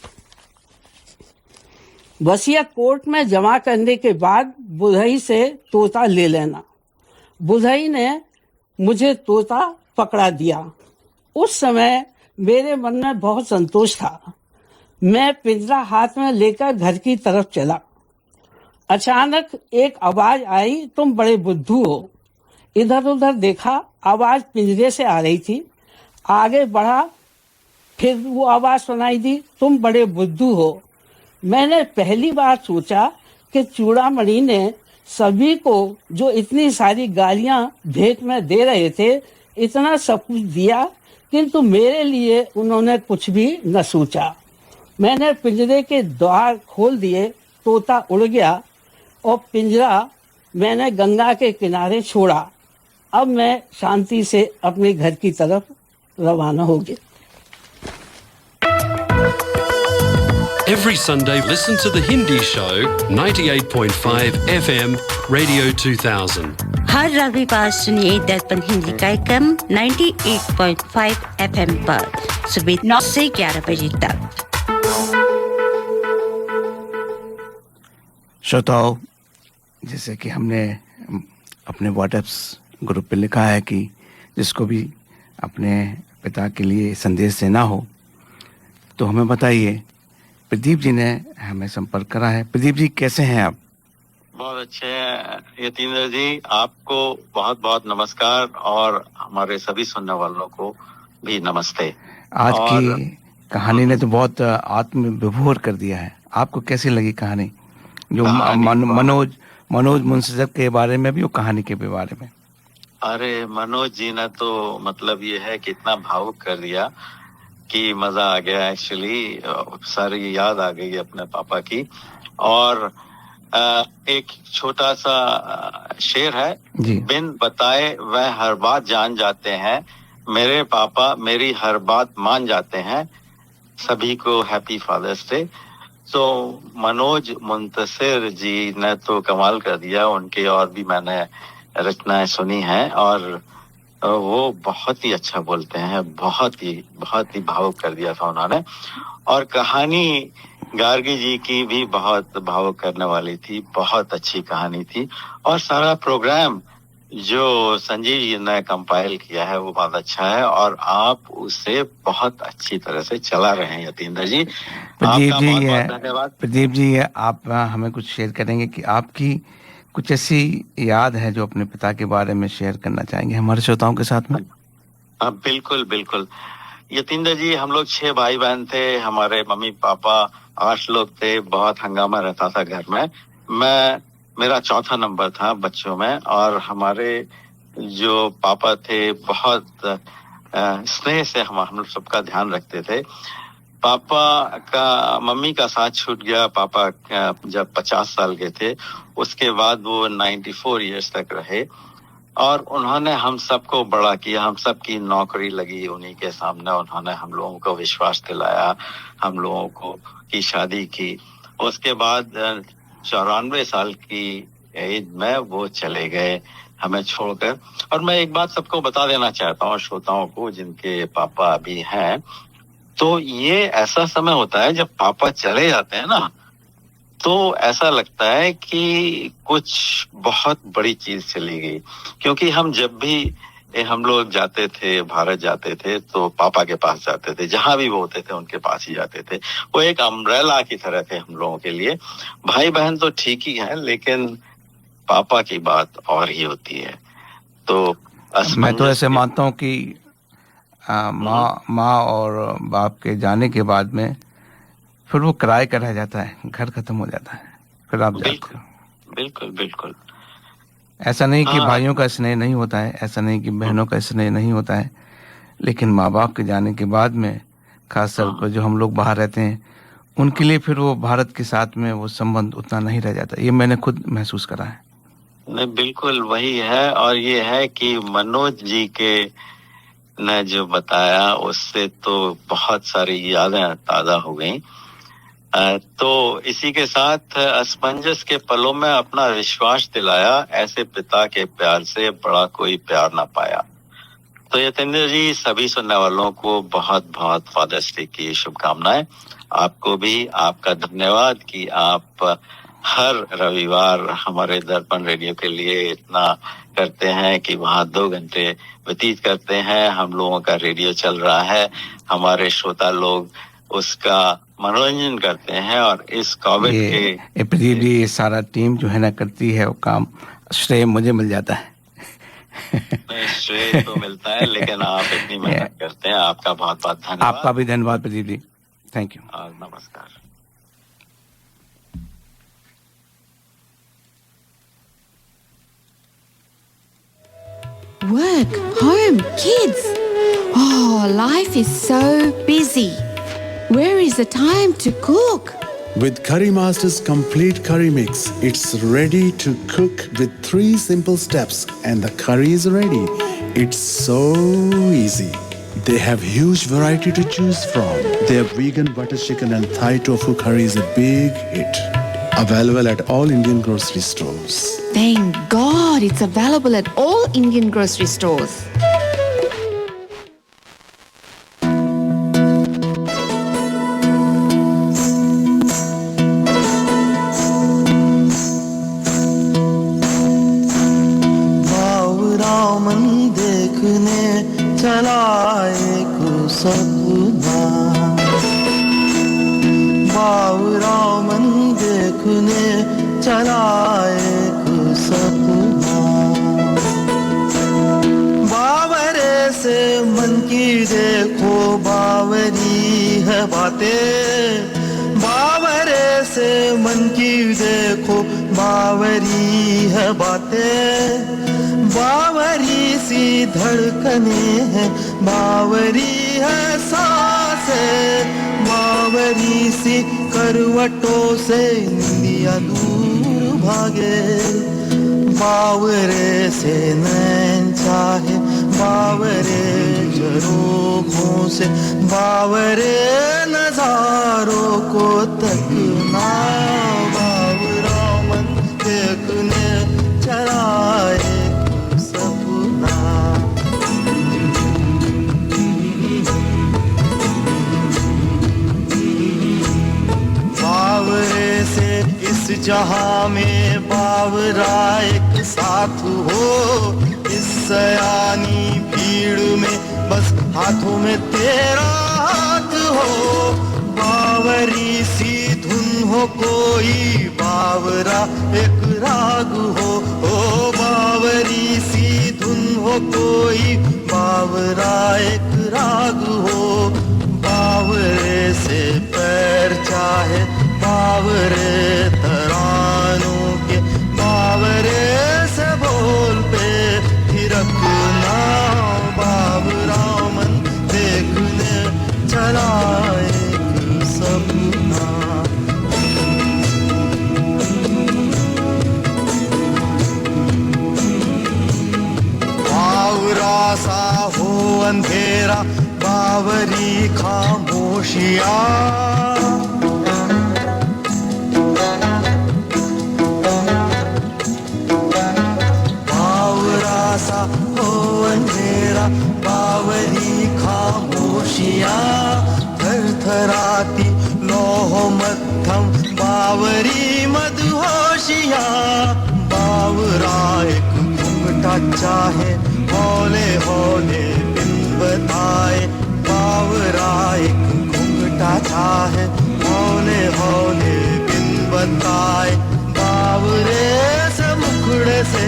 वसीयत कोर्ट में जमा करने के बाद बुधई से तोता ले लेना। बुधई ने मुझे तोता पकड़ा दिया। उस समय मेरे मन में बहुत संतोष था। मैं पिंजरा हाथ में लेकर घर की तरफ चला। अचानक एक आवाज आई, तुम बड़े बुद्धू हो। इधर उधर देखा, आवाज पिंजरे से आ रही थी। आगे बढ़ा, फिर वो आवाज सुनाई दी, तुम बड़े बुद्धू हो। मैंने पहली बार सोचा कि चूड़ामणि ने सभी को जो इतनी सारी गालियां भेंट में दे रहे थे, इतना सब कुछ दिया, किंतु मेरे लिए उन्होंने कुछ भी न सोचा। मैंने पिंजरे के द्वार खोल दिए, तोता उड़ गया और पिंजरा मैंने गंगा के किनारे छोड़ा। अब मैं शांति से अपने घर की तरफ रवाना हो गया। Every Sunday, listen to the Hindi show, 98.5 FM, Radio 2000. हर रविवार सुनिए दर्पण हिंदी कार्यक्रम 98.5 FM पर सुबह 9 से 11 बजे तक। श्रोताओं, जैसे कि हमने अपने व्हाट्सएप ग्रुप पे लिखा है कि जिसको भी अपने पिता के लिए संदेश देना हो तो हमें बताइए। प्रदीप जी ने हमें संपर्क करा है। प्रदीप जी, कैसे हैं आप? बहुत अच्छे हैं यतीन्द्र जी, आपको बहुत बहुत नमस्कार और हमारे सभी सुनने वालों को भी नमस्ते। आज की कहानी ने तो बहुत आत्मविभोर कर दिया है। आपको कैसी लगी कहानी? जो मनोज मुंसफ के बारे में भी, वो कहानी के बारे में। अरे मनोज जी ने तो मतलब ये है कि इतना भावुक कर दिया कि मजा आ गया। एक्चुअली सारी याद आ गई अपने पापा की। और एक छोटा सा शेर है, बिन बताए वह हर बात जान जाते हैं, मेरे पापा मेरी हर बात मान जाते हैं, सभी को हैप्पी फादर्स डे। तो मनोज मुंतसिर जी ने तो कमाल कर दिया। उनके और भी मैंने रचनाएं सुनी हैं और वो बहुत ही अच्छा बोलते हैं। बहुत ही भावुक कर दिया था उन्होंने। और कहानी गार्गी जी की भी बहुत भावुक करने वाली थी, बहुत अच्छी कहानी थी। और सारा प्रोग्राम जो संजीव जी ने कंपाइल किया है वो बहुत अच्छा है और आप उसे बहुत अच्छी तरह से चला रहे हैं यतीन्द्र जी। प्रदीप जी, आप हमें कुछ शेयर करेंगे कि आपकी कुछ ऐसी याद है जो अपने पिता के बारे में शेयर करना चाहेंगे हमारे श्रोताओं के साथ में? बिल्कुल बिल्कुल यतीन्द्र जी, हम लोग 6 भाई बहन थे। हमारे मम्मी पापा 8 लोग थे। बहुत हंगामा रहता था घर में। मेरा चौथा नंबर था बच्चों में। और हमारे जो पापा थे बहुत स्नेह से हम सबका ध्यान रखते थे। पापा का मम्मी का साथ छूट गया। पापा जब 50 साल के थे, उसके बाद वो 94 इयर्स तक रहे और उन्होंने हम सबको बड़ा किया। हम सबकी नौकरी लगी उन्हीं के सामने। उन्होंने हम लोगों को विश्वास दिलाया, हम लोगों को की शादी की। उसके बाद 94 साल की एज में वो चले गए हमें छोड़कर। और मैं एक बात सबको बता देना चाहता हूँ, श्रोताओं को जिनके पापा अभी हैं, तो ये ऐसा समय होता है जब पापा चले जाते हैं ना, तो ऐसा लगता है कि कुछ बहुत बड़ी चीज चली गई। क्योंकि हम जब भी हम लोग जाते थे, भारत जाते थे, तो पापा के पास जाते थे। जहां भी वो होते थे उनके पास ही जाते थे। वो एक अम्ब्रेला की तरह थे हम लोगों के लिए। भाई बहन तो ठीक ही है, लेकिन पापा की बात और ही होती है। तो मैं तो ऐसे मानता हूँ कि माँ और बाप के जाने के बाद में फिर वो किराए का रह जाता है, घर खत्म हो जाता है, फिर आप जाते हो। बिल्कुल बिल्कुल। ऐसा नहीं कि भाइयों का स्नेह नहीं होता है, ऐसा नहीं कि बहनों का स्नेह नहीं होता है, लेकिन माँ बाप के जाने के बाद में खासतौर पर जो हम लोग बाहर रहते हैं, उनके लिए फिर वो भारत के साथ में वो संबंध उतना नहीं रह जाता। ये मैंने खुद महसूस करा है। नहीं, बिल्कुल वही है। और ये है कि मनोज जी के ने जो बताया उससे तो बहुत सारी यादें ताज़ा हो गई। तो इसी के साथ असमंजस के पलों में अपना विश्वास दिलाया, ऐसे पिता के प्यार से बड़ा कोई प्यार ना पाया। तो यतीन्द्र जी, सभी सुनने वालों को बहुत बहुत फादर्स डे की शुभकामनाएं। आपको भी आपका धन्यवाद कि आप हर रविवार हमारे दर्पण रेडियो के लिए इतना करते हैं कि वहाँ 2 घंटे व्यतीत करते हैं। हम लोगों का रेडियो चल रहा है, हमारे श्रोता लोग उसका मनोरंजन करते हैं। और इस कोविड के प्रदीप जी, ये सारा टीम जो है ना करती है वो काम, श्रेय मुझे मिल जाता है। श्रेय तो मिलता है, लेकिन आप इतनी मेहनत करते हैं, आपका बहुत बहुत धन्यवाद। आपका भी धन्यवाद प्रदीप जी, थैंक यू। नमस्कार। Work, home, kids. Oh, life is so busy. Where is the time to cook? With Curry Master's complete curry mix, it's ready to cook with 3 simple steps and the curry is ready. It's so easy. They have huge variety to choose from. Their vegan butter chicken and Thai tofu curry is a big hit. Available at all Indian grocery stores. Thank God it's available at all Indian grocery stores. चला एक सपना बावरा मन देखने चला एक सपना बावरे से मन की देखो बावरी है बातें बावरे से मन की देखो बावरी है बातें बावरी सी धड़कने हैं बावरी है सांसें बावरी सी करवटों से निंदिया दूर भागे बावरे से नैन चाहे बावरे झरोखों से बावरे नजारों को तकना बावरा मन देखने चलाए बावरे से इस जहां में बावरा एक साथ हो इस सयानी भीड़ में बस हाथों में तेरा हाथ हो बावरी सी धुन हो कोई बावरा एक राग हो ओ बावरी सी धुन हो कोई बावरा एक राग हो बावरे से पैर चाहे बावरे तरानों के बावरे से बोल पे थिरकना बावरा मन देखने चला एक सपना बावरा सा हो अंधेरा बावरी खामोशियाँ बावरा सा हो अंधेरा बावरी खामोशियाँ थरथराती लोह मध्यम बावरी मदहोशियाँ बावरा एक घूंघटा चाहे हौले हौले बताए बावरा एक घूंघटा चाहे हौले हौले बिन बताए बावरे से मुखड़े से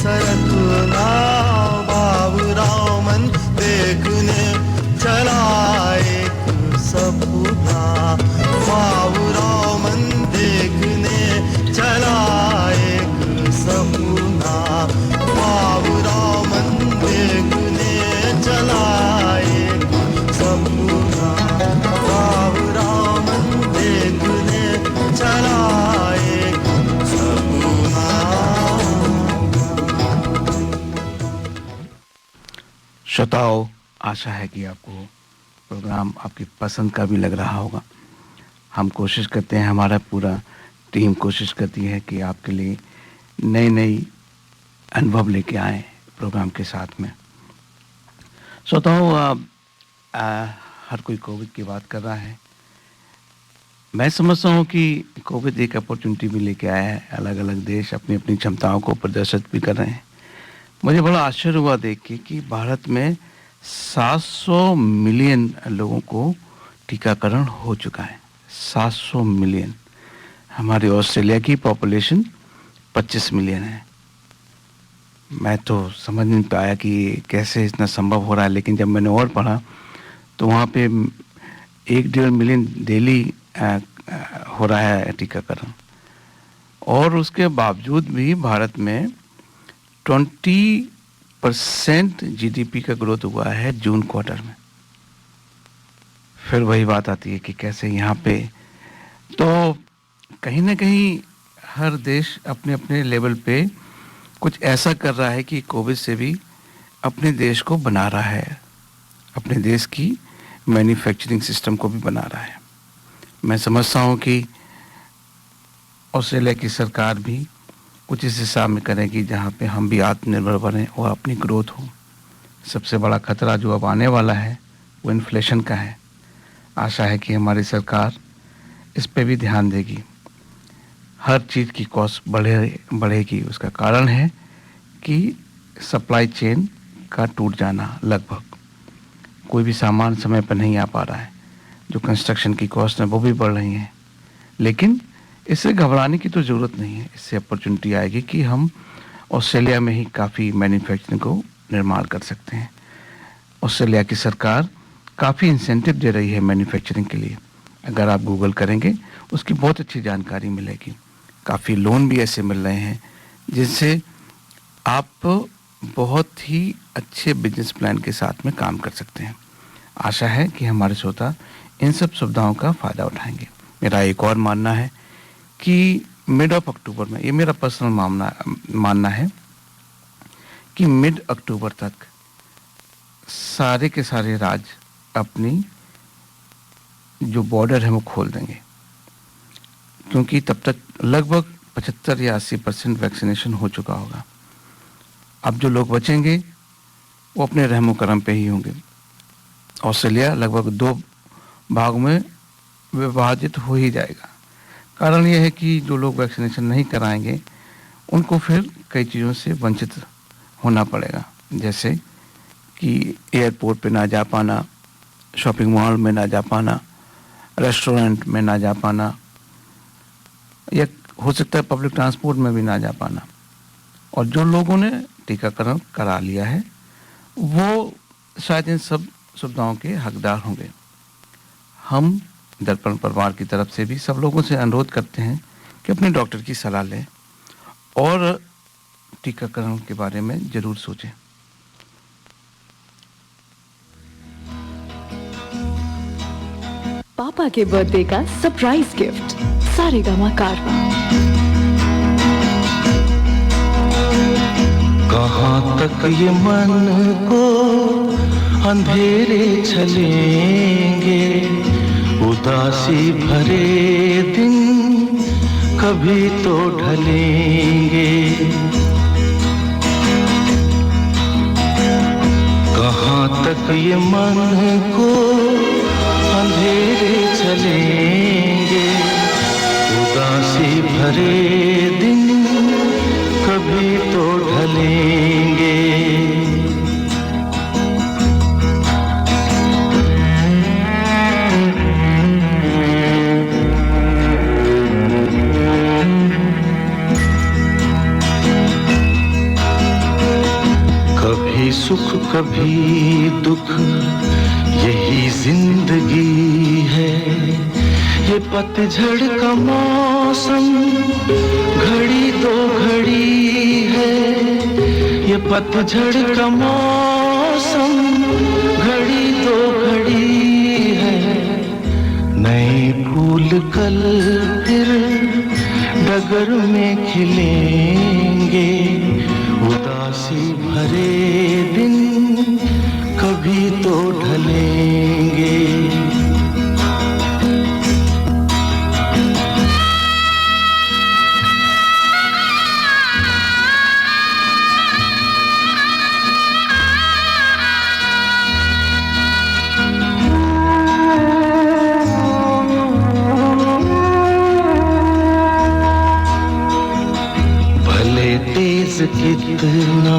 सरकना बावरा मन देखने चला एक सपना बावरा मन देखने चला एक सपना बावरा मन देखने चला एक सपना बावरा मन देखने चला एक सपना। श्रोताओं, आशा है कि आपको प्रोग्राम आपकी पसंद का भी लग रहा होगा। हम कोशिश करते हैं, हमारा पूरा टीम कोशिश करती है कि आपके लिए नई नई अनुभव लेके आए प्रोग्राम के साथ में। श्रोताओं, हर कोई कोविड की बात कर रहा है। मैं समझता हूँ कि कोविड एक अपॉर्चुनिटी भी लेके आया है। अलग अलग देश अपनी अपनी क्षमताओं को प्रदर्शित भी कर रहे हैं। मुझे बड़ा आश्चर्य हुआ देख के कि भारत में 700 मिलियन लोगों को टीकाकरण हो चुका है। 700 मिलियन। हमारे ऑस्ट्रेलिया की पॉपुलेशन 25 मिलियन है। मैं तो समझ नहीं पाया कि कैसे इतना संभव हो रहा है, लेकिन जब मैंने और पढ़ा तो वहाँ पे 1-1.5 मिलियन डेली हो रहा है टीकाकरण। और उसके बावजूद भी भारत में 20 % जीडीपी का ग्रोथ हुआ है जून क्वार्टर में। फिर वही बात आती है कि कैसे यहाँ पे तो कहीं ना कहीं हर देश अपने अपने लेवल पे कुछ ऐसा कर रहा है कि कोविड से भी अपने देश को बना रहा है, अपने देश की मैन्युफैक्चरिंग सिस्टम को भी बना रहा है। मैं समझता हूँ कि ऑस्ट्रेलिया की सरकार भी कुछ इस हिसाब में करेगी जहाँ पे हम भी आत्मनिर्भर बने और अपनी ग्रोथ हो। सबसे बड़ा खतरा जो अब आने वाला है वो इन्फ्लेशन का है। आशा है कि हमारी सरकार इस पे भी ध्यान देगी। हर चीज़ की कॉस्ट बढ़ेगी। उसका कारण है कि सप्लाई चेन का टूट जाना। लगभग कोई भी सामान समय पर नहीं आ पा रहा है। जो कंस्ट्रक्शन की कॉस्ट है वो भी बढ़ रही हैं, लेकिन इससे घबराने की तो ज़रूरत नहीं है। इससे अपॉर्चुनिटी आएगी कि हम ऑस्ट्रेलिया में ही काफ़ी मैन्युफैक्चरिंग को निर्माण कर सकते हैं। ऑस्ट्रेलिया की सरकार काफ़ी इंसेंटिव दे रही है मैन्युफैक्चरिंग के लिए। अगर आप गूगल करेंगे उसकी बहुत अच्छी जानकारी मिलेगी। काफ़ी लोन भी ऐसे मिल रहे हैं जिससे आप बहुत ही अच्छे बिजनेस प्लान के साथ में काम कर सकते हैं। आशा है कि हमारे श्रोता इन सब सुविधाओं का फ़ायदा उठाएंगे। मेरा एक और मानना है कि मिड ऑफ अक्टूबर में, ये मेरा पर्सनल मानना है कि मिड अक्टूबर तक सारे के सारे राज्य अपनी जो बॉर्डर है वो खोल देंगे, क्योंकि तब तक लगभग 75 या 80% वैक्सीनेशन हो चुका होगा। अब जो लोग बचेंगे वो अपने रहमो करम पे ही होंगे। ऑस्ट्रेलिया लगभग 2 भागों में विभाजित हो ही जाएगा। कारण यह है कि जो लोग वैक्सीनेशन नहीं कराएंगे उनको फिर कई चीज़ों से वंचित होना पड़ेगा, जैसे कि एयरपोर्ट पे ना जा पाना, शॉपिंग मॉल में ना जा पाना, रेस्टोरेंट में ना जा पाना, या हो सकता है पब्लिक ट्रांसपोर्ट में भी ना जा पाना। और जो लोगों ने टीकाकरण करा लिया है वो शायद इन सब सुविधाओं के हकदार होंगे। हम दर्पण परिवार की तरफ से भी सब लोगों से अनुरोध करते हैं कि अपने डॉक्टर की सलाह लें और टीकाकरण के बारे में जरूर सोचें। पापा के बर्थडे का सरप्राइज गिफ्ट सारेगामा कारवा। कहाँ तक ये मन को अंधेरे चलेंगे, उदासी भरे दिन कभी तो ढलेंगे। कहाँ तक ये मन को अंधेरे चलेंगे, उदासी भरे दिन कभी तो ढलेंगे। कभी सुख कभी दुख यही जिंदगी है। ये पतझड़ का मौसम घड़ी दो घड़ी है। ये पतझड़ का मौसम घड़ी दो घड़ी है। नए फूल कल फिर डगर में खिलेंगे, उदासी भरे दिन कभी तो ढलेंगे। भले तेज कितना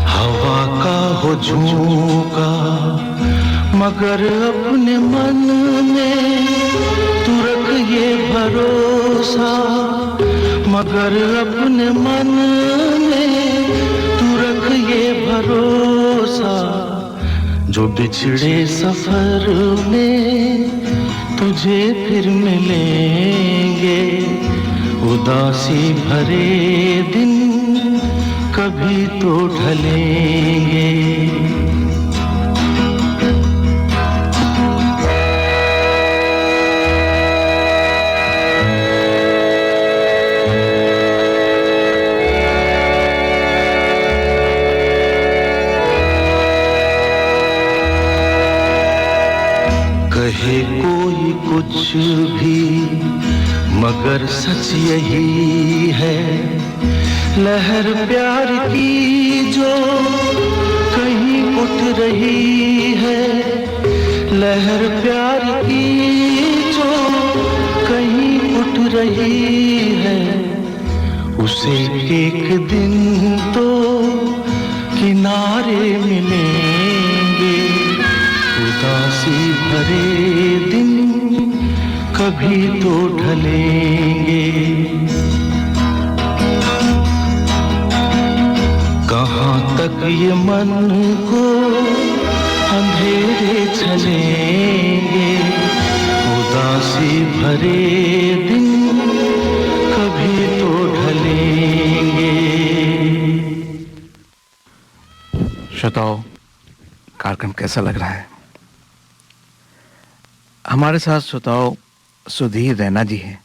हवा का हो झोंका, मगर अपने मन में तू रख ये भरोसा। मगर अपने मन में तू रख ये भरोसा। जो बिछड़े सफर में तुझे फिर मिलेंगे, उदासी भरे दिन कभी तो ढलेंगे। कहे कोई कुछ भी मगर सच यही है, लहर प्यार की जो कहीं उठ रही है, लहर प्यार की जो कहीं उठ रही है, उसे एक दिन तो किनारे मिलेंगे। उदासी भरे दिन कभी तो ढलेंगे। कहाँ तक ये मन को अंधेरे चलेंगे, उदासी भरे दिन कभी तो ढलेंगे। श्रोताओं, कार्यक्रम कैसा लग रहा है? हमारे साथ श्रोताओं सुधीर रैना जी हैं।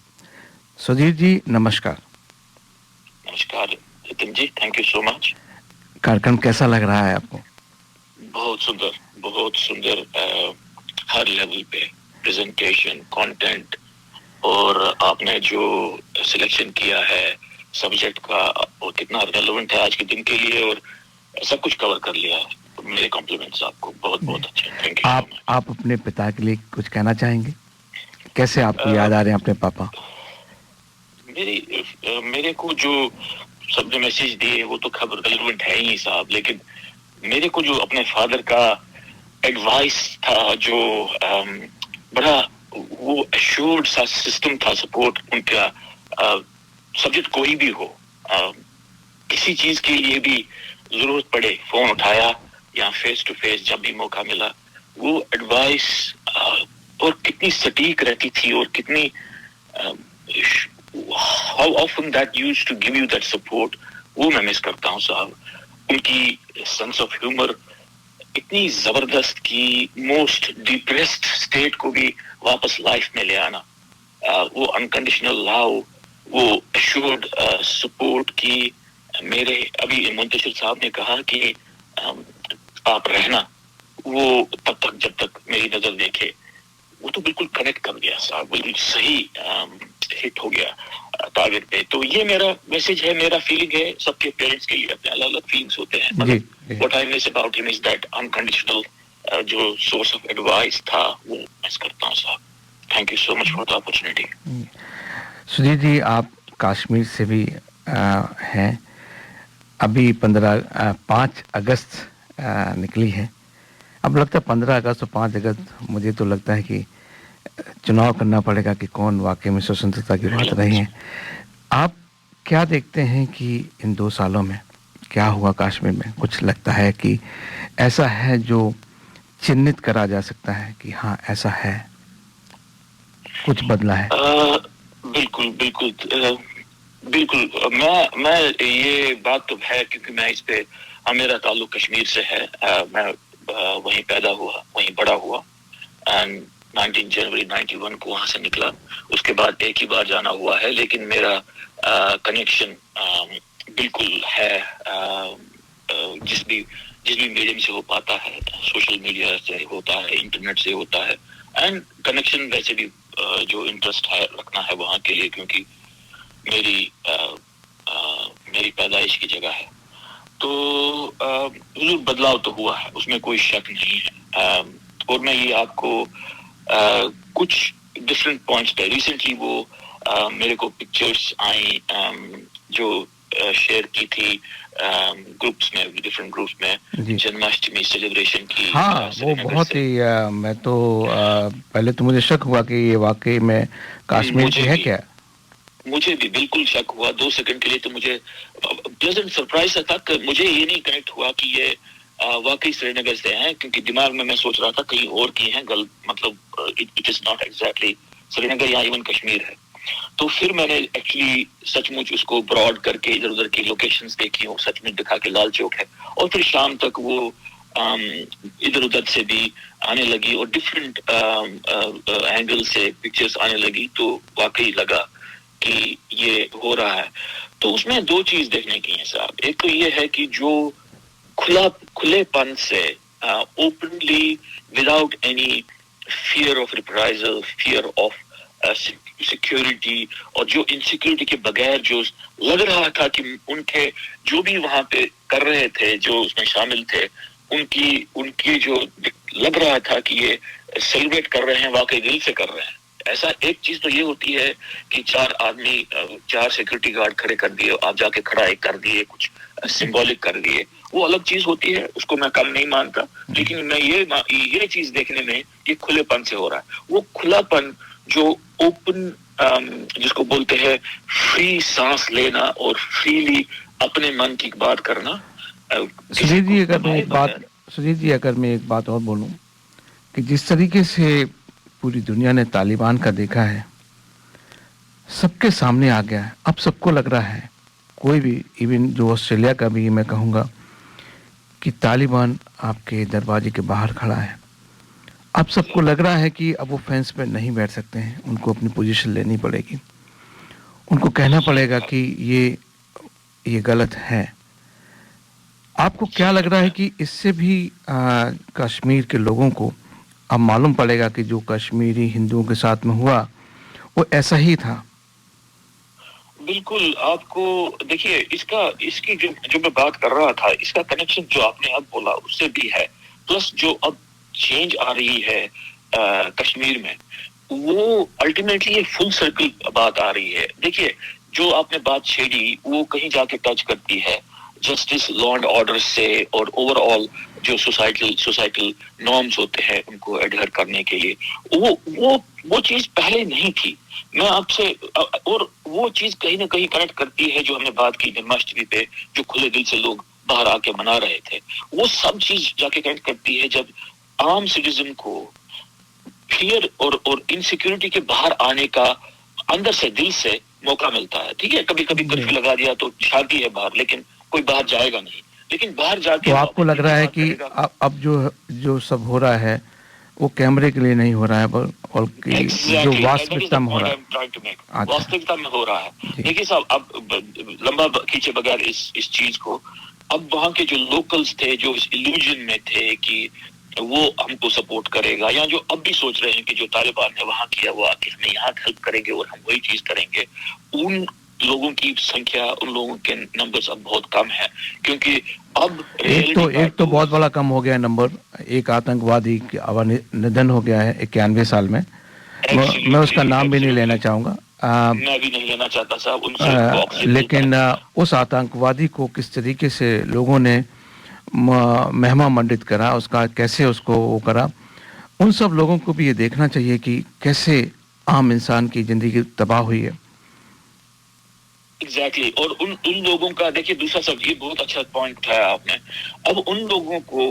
सुधीर जी नमस्कार। नमस्कार Nitin ji, thank you so much. कार्यक्रम कैसा लग रहा है आपको? बहुत सुंदर, बहुत सुंदर। हर लेवल पे प्रेजेंटेशन, कंटेंट और आपने जो सिलेक्शन किया है सब्जेक्ट का और कितना रेलेवेंट है आज के दिन के लिए और सब कुछ कवर कर लिया है। मेरे कॉम्प्लीमेंट्स आपको, बहुत बहुत अच्छे। Thank you. आप अपने पिता के लिए कुछ कहना चाहेंगे? कैसे आपको याद आ रहे हैं अपने पापा? मेरे को जो सबने मैसेज दिए वो तो खबर रेलेवेंट है ही साहब, लेकिन मेरे को जो अपने फादर का एडवाइस था, जो बड़ा वो एश्योर्ड सा सिस्टम था, सपोर्ट उनका, सब्जेक्ट कोई भी हो, किसी चीज के लिए भी जरूरत पड़े फोन उठाया या फेस टू फेस जब भी मौका मिला, वो एडवाइस और कितनी सटीक रहती थी और कितनी how often that used to give you that support, वो मैं मिस करता हूँ साहब। उनकी सेंस ऑफ ह्यूमर इतनी जबरदस्त कि मोस्ट डिप्रेस्ड स्टेट को भी वापस लाइफ में ले आना, वो अनकंडीशनल लव, वो एश्योर्ड सपोर्ट की। मेरे अभी मुंतशिर साहब ने कहा कि आप रहना, वो तब तक जब तक मेरी नजर देखे, वो तो बिल्कुल कनेक्ट कर गया साहब, बिल्कुल सही हिट हो गया टारगेट पे। तो ये मेरा मैसेज है, मेरा फीलिंग है। सबके पेरेंट्स के लिए अपने अलग अलग फीलिंग्स होते हैं। मतलब what I miss about him is that unconditional जो सोर्स ऑफ एडवाइस था, वो मिस करता हूँ साहब। Thank you so much for the opportunity. Sudhir ji, आप कश्मीर से भी हैं। अभी 5 अगस्त निकली है। अब लगता है 15 अगस्त और 5 अगस्त, मुझे तो लगता है कि चुनाव करना पड़ेगा कि कौन वाकई में स्वतंत्रता की बात रही है। आप क्या देखते हैं कि इन 2 सालों में क्या हुआ कश्मीर में? कुछ लगता है कि ऐसा है जो चिन्हित करा जा सकता है कि हाँ ऐसा है, कुछ बदला है? बिल्कुल बिल्कुल बिल्कुल। मैं ये बात तो है क्योंकि मैं इस पे, मेरा ताल्लुक कश्मीर से है। मैं वहीं पैदा हुआ, वहीं बड़ा हुआ एंड 19 जनवरी 91 को वहां से निकला। उसके बाद एक ही बार जाना हुआ है, लेकिन मेरा कनेक्शन बिल्कुल है जिस भी मीडियम से हो पाता है, सोशल मीडिया से होता है, इंटरनेट से होता है, एंड कनेक्शन वैसे भी जो इंटरेस्ट है रखना है वहाँ के लिए, क्योंकि मेरी पैदाइश की जगह है। तो जरूर बदलाव तो हुआ है, उसमें कोई शक नहीं है। और मैं ये आपको कुछ डिफरेंट पॉइंट्स पे रिसेंटली वो मेरे को पिक्चर्स आई जो शेयर की थी ग्रुप्स में, डिफरेंट ग्रुप्स में, जन्माष्टमी सेलिब्रेशन की। हाँ, वो बहुत ही मैं तो पहले तो मुझे शक हुआ कि ये वाकई में कश्मीर की है क्या। मुझे भी बिल्कुल शक हुआ 2 सेकंड के लिए। तो मुझे प्लेजेंट सरप्राइज था कि मुझे ये नहीं कनेक्ट हुआ कि ये वाकई श्रीनगर से हैं, क्योंकि दिमाग में मैं सोच रहा था कहीं और की हैं, मतलब it is not exactly Srinagar या इवन कश्मीर है। तो फिर मैंने एक्चुअली सचमुच उसको ब्रॉड करके इधर उधर की लोकेशंस देखी और सचमुच दिखा के लाल चौक है, और फिर शाम तक वो इधर उधर से भी आने लगी और डिफरेंट एंगल से पिक्चर्स आने लगी, तो वाकई लगा कि ये हो रहा है। तो उसमें दो चीज देखने की है साहब। एक तो ये है कि जो खुलेपन से openly without any fear of reprisal, fear of security, और जो इनसिक्योरिटी के बगैर जो लग रहा था कि उनके जो भी वहां पे कर रहे थे, जो उसमें शामिल थे, उनकी जो लग रहा था कि ये सेलिब्रेट कर रहे हैं, वाकई दिल से कर रहे हैं। ऐसा एक चीज तो ये होती है कि 4 आदमी 4 सिक्योरिटी गार्ड खड़े कर दिए, आप जाके खड़ा एक कर दिए, कुछ सिंबॉलिक कर दिए, वो अलग चीज होती है, उसको मैं कम नहीं मानता। लेकिन मैं ये चीज देखने में ये खुलेपन से हो रहा है। वो खुलापन जो ओपन जिसको बोलते हैं फ्री सांस लेना और फ्रीली अपने मन की बात करना। सुजीत जी अगर मैं एक बात और बोलूं कि जिस तरीके से पूरी दुनिया ने तालिबान का देखा है, सबके सामने आ गया है, अब सबको लग रहा है, कोई भी इवन जो ऑस्ट्रेलिया का भी मैं कहूँगा कि तालिबान आपके दरवाजे के बाहर खड़ा है। अब सबको लग रहा है कि अब वो फेंस पे नहीं बैठ सकते हैं, उनको अपनी पोजीशन लेनी पड़ेगी, उनको कहना पड़ेगा कि ये गलत है। आपको क्या लग रहा है कि इससे भी कश्मीर के लोगों को अब मालूम पड़ेगा कि जो कश्मीरी हिंदुओं के साथ में हुआ वो ऐसा ही था? बिल्कुल। आपको देखिए इसकी जो मैं बात कर रहा था, इसका कनेक्शन जो आपने अब बोला उससे भी है, प्लस जो अब चेंज आ रही है कश्मीर में, वो अल्टीमेटली ये फुल सर्कल बात आ रही है। देखिए जो आपने बात छेड़ी वो कहीं जाके टच करती है जस्टिस, लॉ एंड ऑर्डर से, और ओवरऑल जो सोसाइटल नॉर्म्स होते हैं उनको एडहर करने के लिए। वो चीज पहले नहीं थी। मैं आपसे और वो चीज कहीं ना कहीं कनेक्ट करती है जो हमने बात की जन्माष्टमी पे, जो खुले दिल से लोग बाहर आके मना रहे थे, वो सब चीज जाके कनेक्ट करती है जब आम सिटीजन को फियर और इनसिक्योरिटी के बाहर आने का अंदर से दिल से मौका मिलता है। ठीक है, कभी कभी कर्फ्यू लगा दिया तो शांति है बाहर, लेकिन कोई बाहर जाएगा नहीं। लेकिन बाहर जाके तो आपको लग रहा है कि अब जो सब हो रहा है वो कैमरे के लिए नहीं हो रहा है, बल्कि जो वास्तविकता में हो रहा है, वास्तविकता में हो रहा है। देखिए साहब, अब लंबा खींचे बगैर इस चीज को, अब वहाँ के जो लोकल्स थे जो इस इल्यूजन में थे कि वो हमको सपोर्ट करेगा, या जो अब भी सोच रहे हैं कि जो तालिबान ने वहाँ किया वो आके हमें यहाँ हेल्प करेंगे और हम वही चीज करेंगे, उन लोगों की संख्या, उन लोगों के नंबर्स अब बहुत कम है। क्योंकि अब एक तो बहुत बड़ा कम हो गया नंबर। एक आतंकवादी का निधन हो गया है 91 साल में। मैं उसका नाम भी नहीं लेना चाहूंगा, मैं भी नहीं लेना चाहता साहब, लेकिन उस आतंकवादी को किस तरीके से लोगों ने महिमा मंडित करा, उसका कैसे उसको वो करा, उन सब लोगों को भी ये देखना चाहिए कि कैसे आम इंसान की जिंदगी तबाह हुई है। एग्जैक्टली। और उन लोगों का देखिए, दूसरा सब ये बहुत अच्छा पॉइंट उठाया आपने। अब उन लोगों को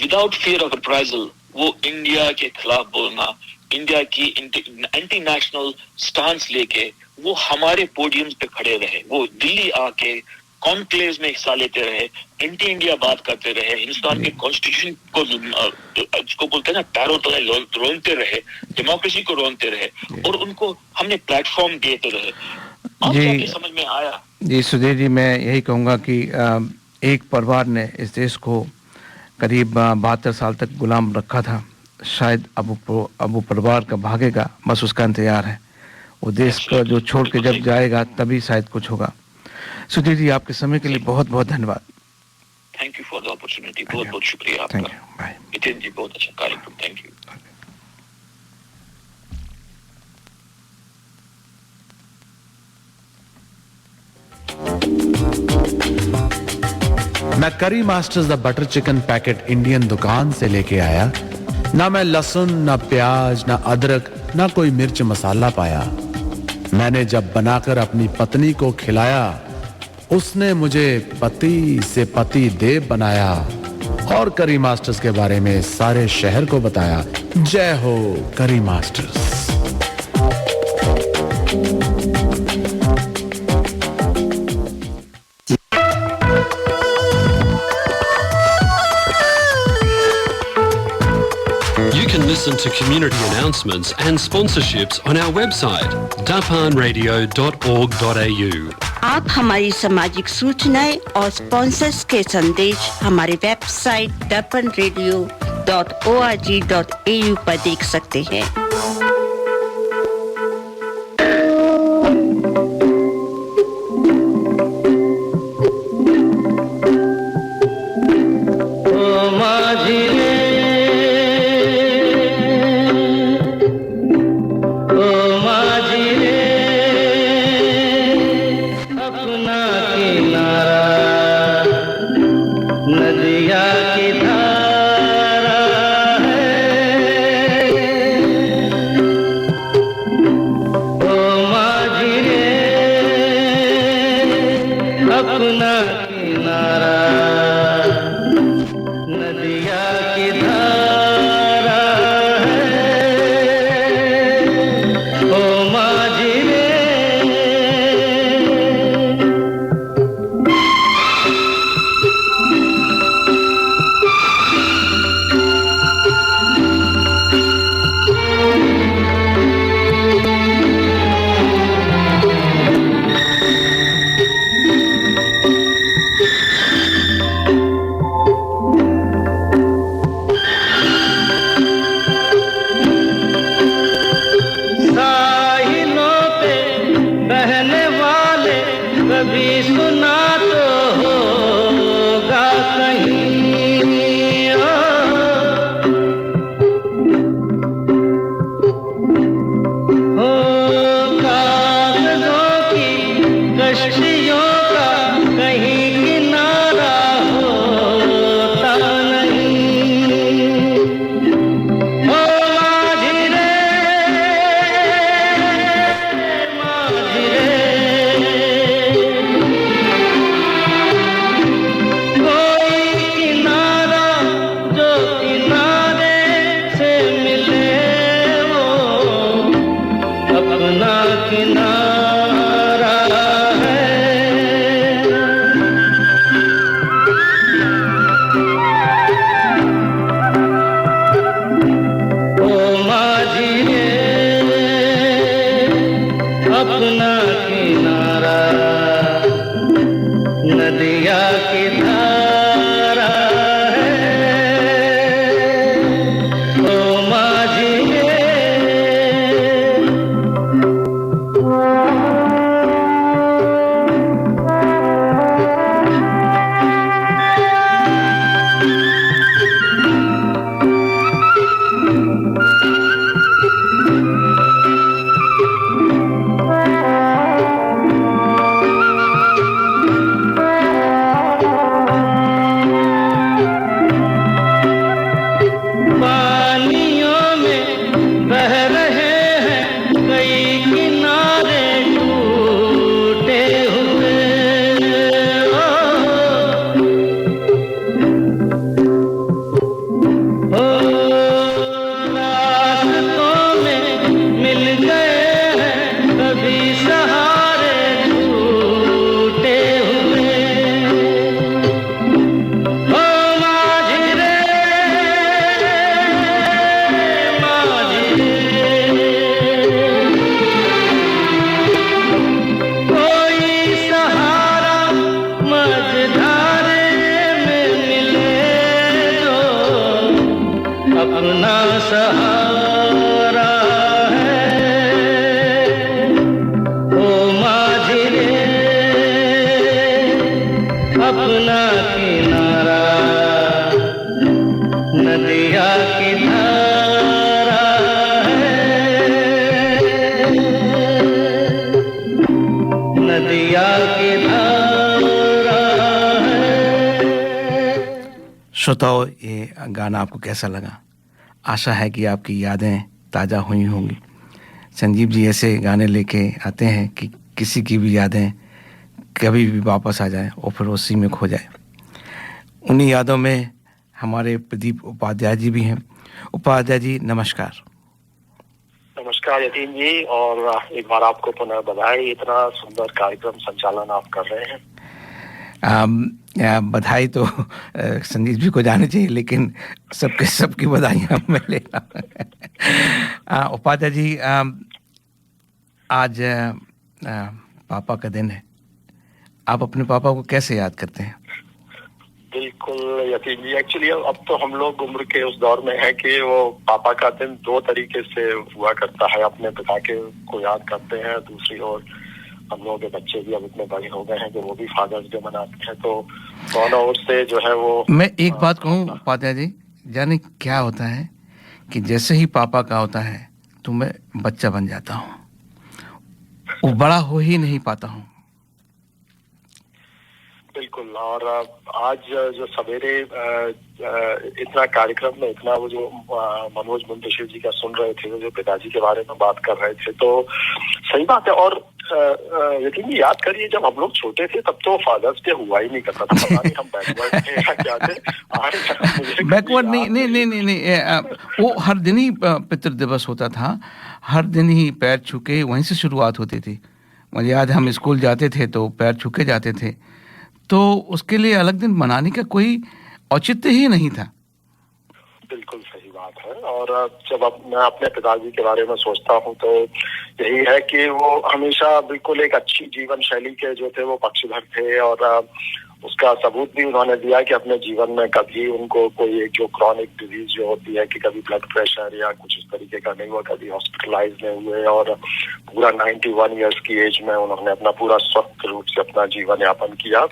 विदाउट फियर ऑफ रिप्राइजल वो इंडिया के खिलाफ बोलना, इंडिया की एंटी नेशनल स्टांस लेके वो हमारे पोडियम्स पे खड़े रहे, वो दिल्ली आके कॉन्क्लेव्स में हिस्सा लेते रहे, एंटी इंडिया बात करते रहे, हिंदुस्तान के कॉन्स्टिट्यूशन को जिसको बोलते हैं ना पैरों तले रोनते रहे, डेमोक्रेसी को रोनते रहे, और उनको हमने प्लेटफॉर्म देते रहे। जी समझ में आया। जी सुधीर जी, मैं यही कहूँगा कि एक परिवार ने इस देश को करीब 72 साल तक गुलाम रखा था। शायद अब वो परिवार का भागेगा, बस उसका इंतजार है। वो देश का जो छोड़ के जब जाएगा तभी शायद कुछ होगा। सुधीर जी, आपके समय के लिए बहुत बहुत धन्यवाद। Thank you for the opportunity. बहुत बहुत शुक्रिया आपका। नितिन जी, बहुत अच्छा कार्यक्रम। Thank you. मैं करी masters the butter chicken packet Indian दुकान से लेके आया। ना मैं लहसुन, ना प्याज, ना अदरक, ना कोई मिर्च मसाला पाया। मैंने जब बनाकर अपनी पत्नी को खिलाया, उसने मुझे पति से पति देव बनाया और करी मास्टर्स के बारे में सारे शहर को बताया। जय हो करी masters. community announcements and sponsorships on our website, dapanradio.org.au. आप हमारी सामाजिक सूचनाएं और स्पॉन्सर्स के संदेश हमारे वेबसाइट dapanradio.org.au पर देख सकते हैं। श्रोताओं, ये गाना आपको कैसा लगा? आशा है कि आपकी यादें ताज़ा हुई होंगी। संजीव जी ऐसे गाने लेके आते हैं कि किसी की भी यादें कभी भी वापस आ जाए और फिर उसी में खो जाए। उन्हीं यादों में हमारे प्रदीप उपाध्याय जी भी हैं। उपाध्याय जी नमस्कार। नमस्कार यतीन जी, और एक बार आपको पुनः बधाई, इतना सुंदर कार्यक्रम संचालन आप कर रहे हैं। बधाई तो संदीप जी को जानी चाहिए, लेकिन सबकी बधाइयाँ मैं ले रहा हूँ। उपाध्याय जी, आज पापा का दिन है, आप अपने पापा को कैसे याद करते हैं? बिल्कुल यतीन जी, एक्चुअली अब तो हम लोग उम्र के उस दौर में है कि वो पापा का दिन दो तरीके से हुआ करता है। अपने पिता के को याद करते हैं, दूसरी ओर हम लोगों के बच्चे भी अब इतने बड़े हो गए हैं कि वो भी फादर्स डे मनाते हैं, तो दोनों ओर से जो है वो। मैं एक बात कहूँ उपाध्याय जी, जाने क्या होता है कि जैसे ही पापा का होता है तो मैं बच्चा बन जाता हूँ, वो बड़ा हो ही नहीं पाता हूँ। बिल्कुल। और आज जो सवेरे इतना कार्यक्रम में इतना वो जो मनोज मुंतशिर जी का सुन रहे थे, जो पिताजी के बारे में बात कर रहे थे, तो सही बात है। और यकीन याद करिए, जब हम लोग छोटे थे तब तो फादर्स डे हुआ ही नहीं करता था। पता नहीं हम बैकवर्ड थे या क्या थे। बैकवर्ड नहीं, वो हर दिन ही पितृ दिवस होता था, हर दिन ही पैर छू के वहीं से शुरुआत होती थी। मुझे याद, हम स्कूल जाते थे तो पैर छू के जाते थे, तो उसके लिए अलग दिन मनाने का कोई औचित्य ही नहीं था। बिल्कुल सही बात है। और जब मैं अपने पिताजी के बारे में सोचता हूँ तो यही है कि वो हमेशा बिल्कुल एक अच्छी जीवन शैली के जो थे वो पक्षधर थे, और उसका सबूत भी उन्होंने दिया कि अपने जीवन में कभी उनको कोई एक जो क्रॉनिक डिजीज जो होती है कि कभी ब्लड प्रेशर या कुछ इस तरीके का नहीं हुआ, कभी हॉस्पिटलाइज नहीं हुए, और पूरा 91 ईयर्स की एज में उन्होंने अपना पूरा स्वस्थ रूप से अपना जीवन यापन किया।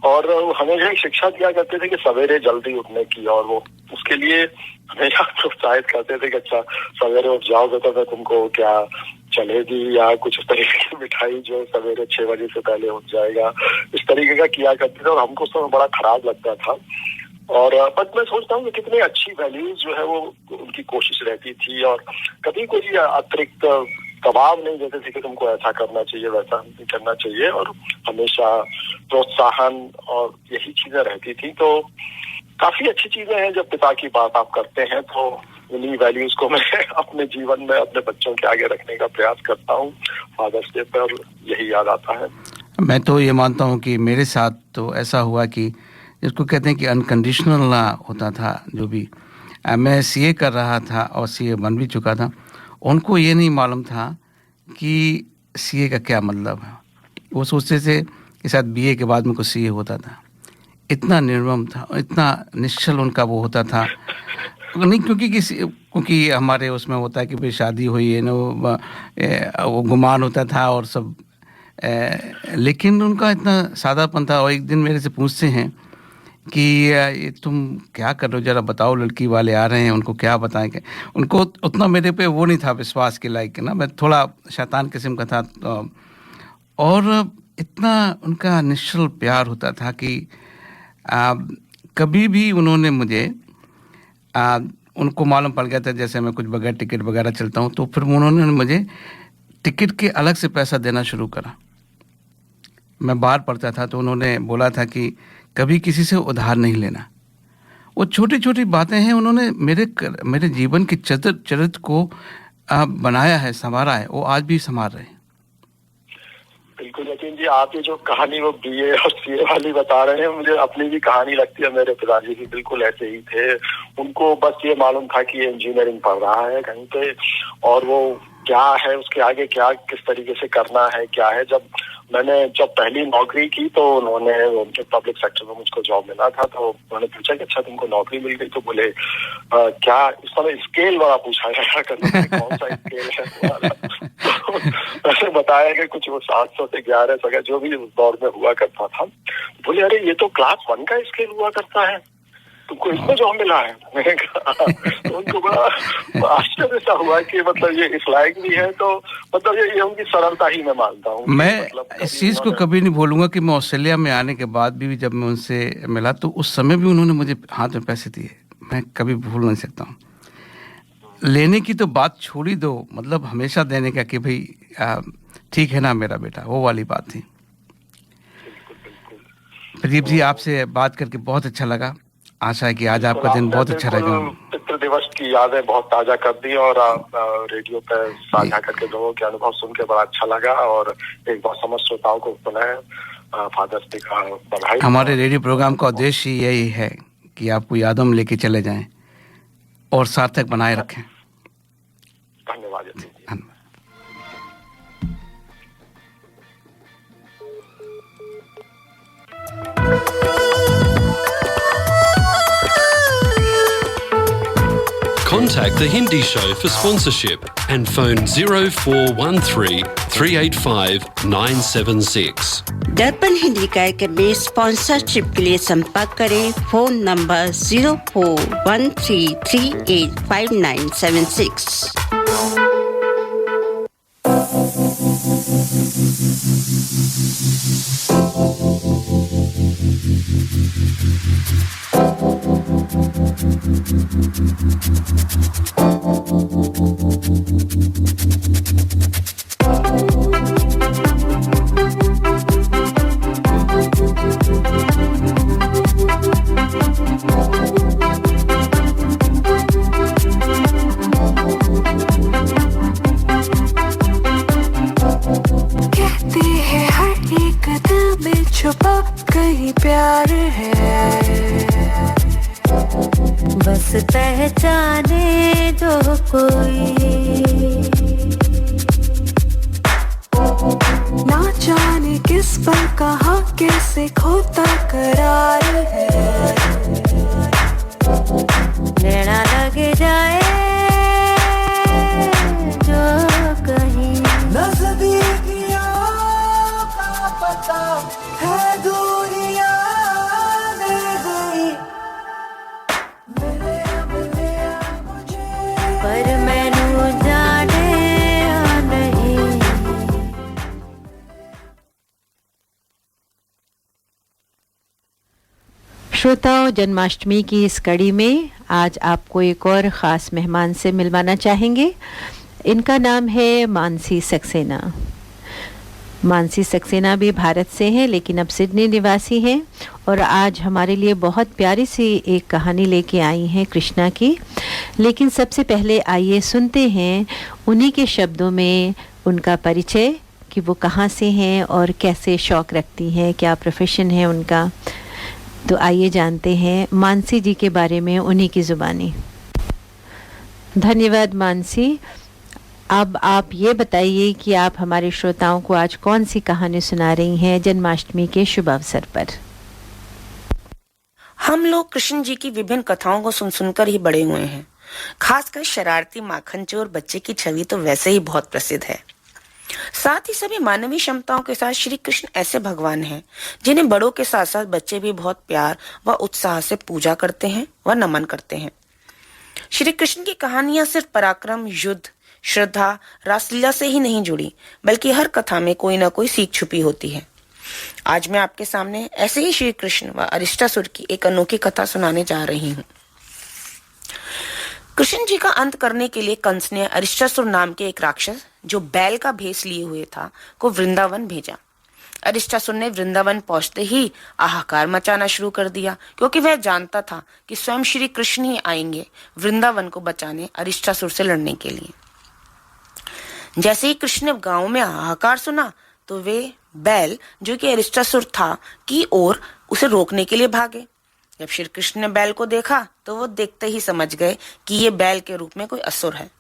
और हमेशा शिक्षा दिया करते थे कि सवेरे जल्दी उठने की, और वो उसके लिए हमेशा प्रोत्साहित करते थे कि अच्छा सवेरे उठ जाओगे तो मैं तुमको क्या जलेबी या कुछ इस तरीके की मिठाई जो सवेरे 6 बजे से पहले उठ जाएगा, इस तरीके का किया करते थे। और हमको उस समय बड़ा खराब लगता था। और बट मैं सोचता हूँ कि कितनी अच्छी वैल्यूज जो है वो उनकी कोशिश रहती थी, और कभी कोई अतिरिक्त दबाव नहीं देते थे कि तुमको ऐसा करना चाहिए वैसा नहीं करना चाहिए, और हमेशा प्रोत्साहन और यही चीजें रहती थी। तो काफी अच्छी चीजें हैं। जब पिता की बात आप करते हैं तो इन्हीं वैल्यूज को मैं अपने जीवन में अपने बच्चों के आगे रखने का प्रयास करता हूँ। फादर्स डे पर यही याद आता है। मैं तो ये मानता हूँ कि मेरे साथ तो ऐसा हुआ कि जिसको कहते हैं कि अनकंडीशनल होता था। जो भी मैं सीए कर रहा था और सीए बन भी चुका था, उनको ये नहीं मालूम था कि सीए का क्या मतलब है। वो सोचते थे कि शायद बीए के बाद में कुछ सीए होता था। इतना निर्मम था, इतना निश्चल उनका वो होता था। नहीं क्योंकि हमारे उसमें होता है कि भाई शादी हुई है ना, वो गुमान होता था और सब, लेकिन उनका इतना सादापन था। और एक दिन मेरे से पूछते हैं कि ये तुम क्या कर रहे हो, जरा बताओ, लड़की वाले आ रहे हैं, उनको क्या बताएं। उनको उतना मेरे पे वो नहीं था विश्वास के लायक ना, मैं थोड़ा शैतान किस्म का था। और इतना उनका निश्चल प्यार होता था कि कभी भी उन्होंने मुझे उनको मालूम पड़ गया था, जैसे मैं कुछ बगैर टिकट वगैरह चलता हूँ, तो फिर उन्होंने मुझे टिकट के अलग से पैसा देना शुरू करा। मैं बाहर पढ़ता था तो उन्होंने बोला था कि कभी किसी से उधार नहीं लेना। वो छोटी छोटी बातें हैं, उन्होंने मेरे जीवन के चरित्र को बनाया है, संवारा है, वो आज भी संवार रहे हैं। बिल्कुल यकीन जी, आप ये जो कहानी वो बीए और सीए वाली बता रहे हैं, मुझे अपनी भी कहानी लगती है। मेरे पिताजी भी बिल्कुल ऐसे ही थे। उनको बस ये मालूम था कि ये इंजीनियरिंग पढ़ रहा है कहीं पे, और वो क्या है उसके आगे क्या किस तरीके से करना है क्या है। मैंने जब पहली नौकरी की तो उनके पब्लिक सेक्टर में मुझको जॉब मिला था, तो उन्होंने पूछा कि अच्छा तुमको नौकरी मिल गई, तो बोले क्या, इस समय स्केल वाला पूछा गया करने कौन सा स्केल है। मैंने बताया कि कुछ वो 700 से 1100 जो भी उस दौर में हुआ करता था। बोले अरे ये तो क्लास 1 का स्केल हुआ करता है, तुमको इसमें जॉब मिला है। मैंने कहा तो उनको बड़ा आश्चर्य सा हुआ कि मतलब ये इस लायक भी है। तो मतलब ये उनकी सरलता ही मैं मानता हूँ। मैं इस चीज को कभी नहीं भूलूंगा कि मैं ऑस्ट्रेलिया में आने के बाद भी जब मैं उनसे मिला तो उस समय भी उन्होंने मुझे हाथ में पैसे दिए, मैं कभी भूल नहीं सकता हूँ। लेने की तो बात छोड़ ही दो, मतलब हमेशा देने का कि भाई ठीक है ना मेरा बेटा, वो वाली बात थी। प्रदीप जी, आपसे बात करके बहुत अच्छा लगा। आशा है कि आज आपका दिन बहुत अच्छा रहेगा। पितृ दिवस की यादें बहुत ताजा कर दी, और रेडियो पर साझा करके लोगों के अनुभव सुन के बड़ा अच्छा लगा। और एक बार समस्त श्रोताओं को पुनः फादर्स डे का बधाई। हमारे रेडियो प्रोग्राम का उद्देश्य यही है कि आपको यादों में लेके चले जाएं और सार्थक बनाए रखें। धन्यवाद यतीन जी। Contact The Hindi Show for sponsorship and phone 0413 385 976. दर्पण हिंदी कार्यक्रम में स्पॉन्सरशिप के लिए संपर्क करें फोन नंबर 0413385976। बस पहचाने जो कोई ना जाने किस पल कहाँ कैसे खोता करार है लेना लग जाए जो कहीं नजदीकियों का पता है दूरियां दे गई पर मैनू जाने नहीं। श्रोताओं, जन्माष्टमी की इस कड़ी में आज आपको एक और ख़ास मेहमान से मिलवाना चाहेंगे। इनका नाम है मानसी सक्सेना। मानसी सक्सेना भी भारत से हैं, लेकिन अब सिडनी निवासी हैं और आज हमारे लिए बहुत प्यारी सी एक कहानी लेके आई हैं कृष्णा की। लेकिन सबसे पहले आइए सुनते हैं उन्हीं के शब्दों में उनका परिचय कि वो कहाँ से हैं और कैसे शौक़ रखती हैं, क्या प्रोफेशन है उनका। तो आइए जानते हैं मानसी जी के बारे में उन्हीं की ज़ुबानी। धन्यवाद मानसी। अब आप ये बताइए कि आप हमारे श्रोताओं को आज कौन सी कहानी सुना रही हैं जन्माष्टमी के शुभ अवसर पर। हम लोग कृष्ण जी की विभिन्न कथाओं को सुन सुनकर ही बड़े हुए हैं। खासकर शरारती माखन चोर बच्चे की छवि तो वैसे ही बहुत प्रसिद्ध है। साथ ही सभी मानवीय क्षमताओं के साथ श्री कृष्ण ऐसे भगवान हैं जिन्हें बड़ों के साथ साथ बच्चे भी बहुत प्यार व उत्साह से पूजा करते हैं व नमन करते हैं। श्री कृष्ण की कहानियां सिर्फ पराक्रम, युद्ध, श्रद्धा, रासलीला से ही नहीं जुड़ी, बल्कि हर कथा में कोई ना कोई सीख छुपी होती है। आज मैं आपके सामने ऐसे ही श्री कृष्ण व अरिष्टासुर की एक अनोखी कथा सुनाने जा रही हूँ। कृष्ण जी का अंत करने के लिए कंस ने अरिष्टासुर नाम के एक राक्षस जो बैल का भेष लिए हुए था को वृंदावन भेजा। अरिष्टासुर ने वृंदावन पहुंचते ही हाहाकार मचाना शुरू कर दिया, क्योंकि वह जानता था कि स्वयं श्री कृष्ण ही आएंगे वृंदावन को बचाने अरिष्टासुर से लड़ने के लिए। जैसे ही कृष्ण ने गांव में हाहाकार सुना तो वे बैल जो कि अरिष्टासुर था की ओर उसे रोकने के लिए भागे। जब श्री कृष्ण ने बैल को देखा तो वो देखते ही समझ गए कि ये बैल के रूप में कोई असुर है।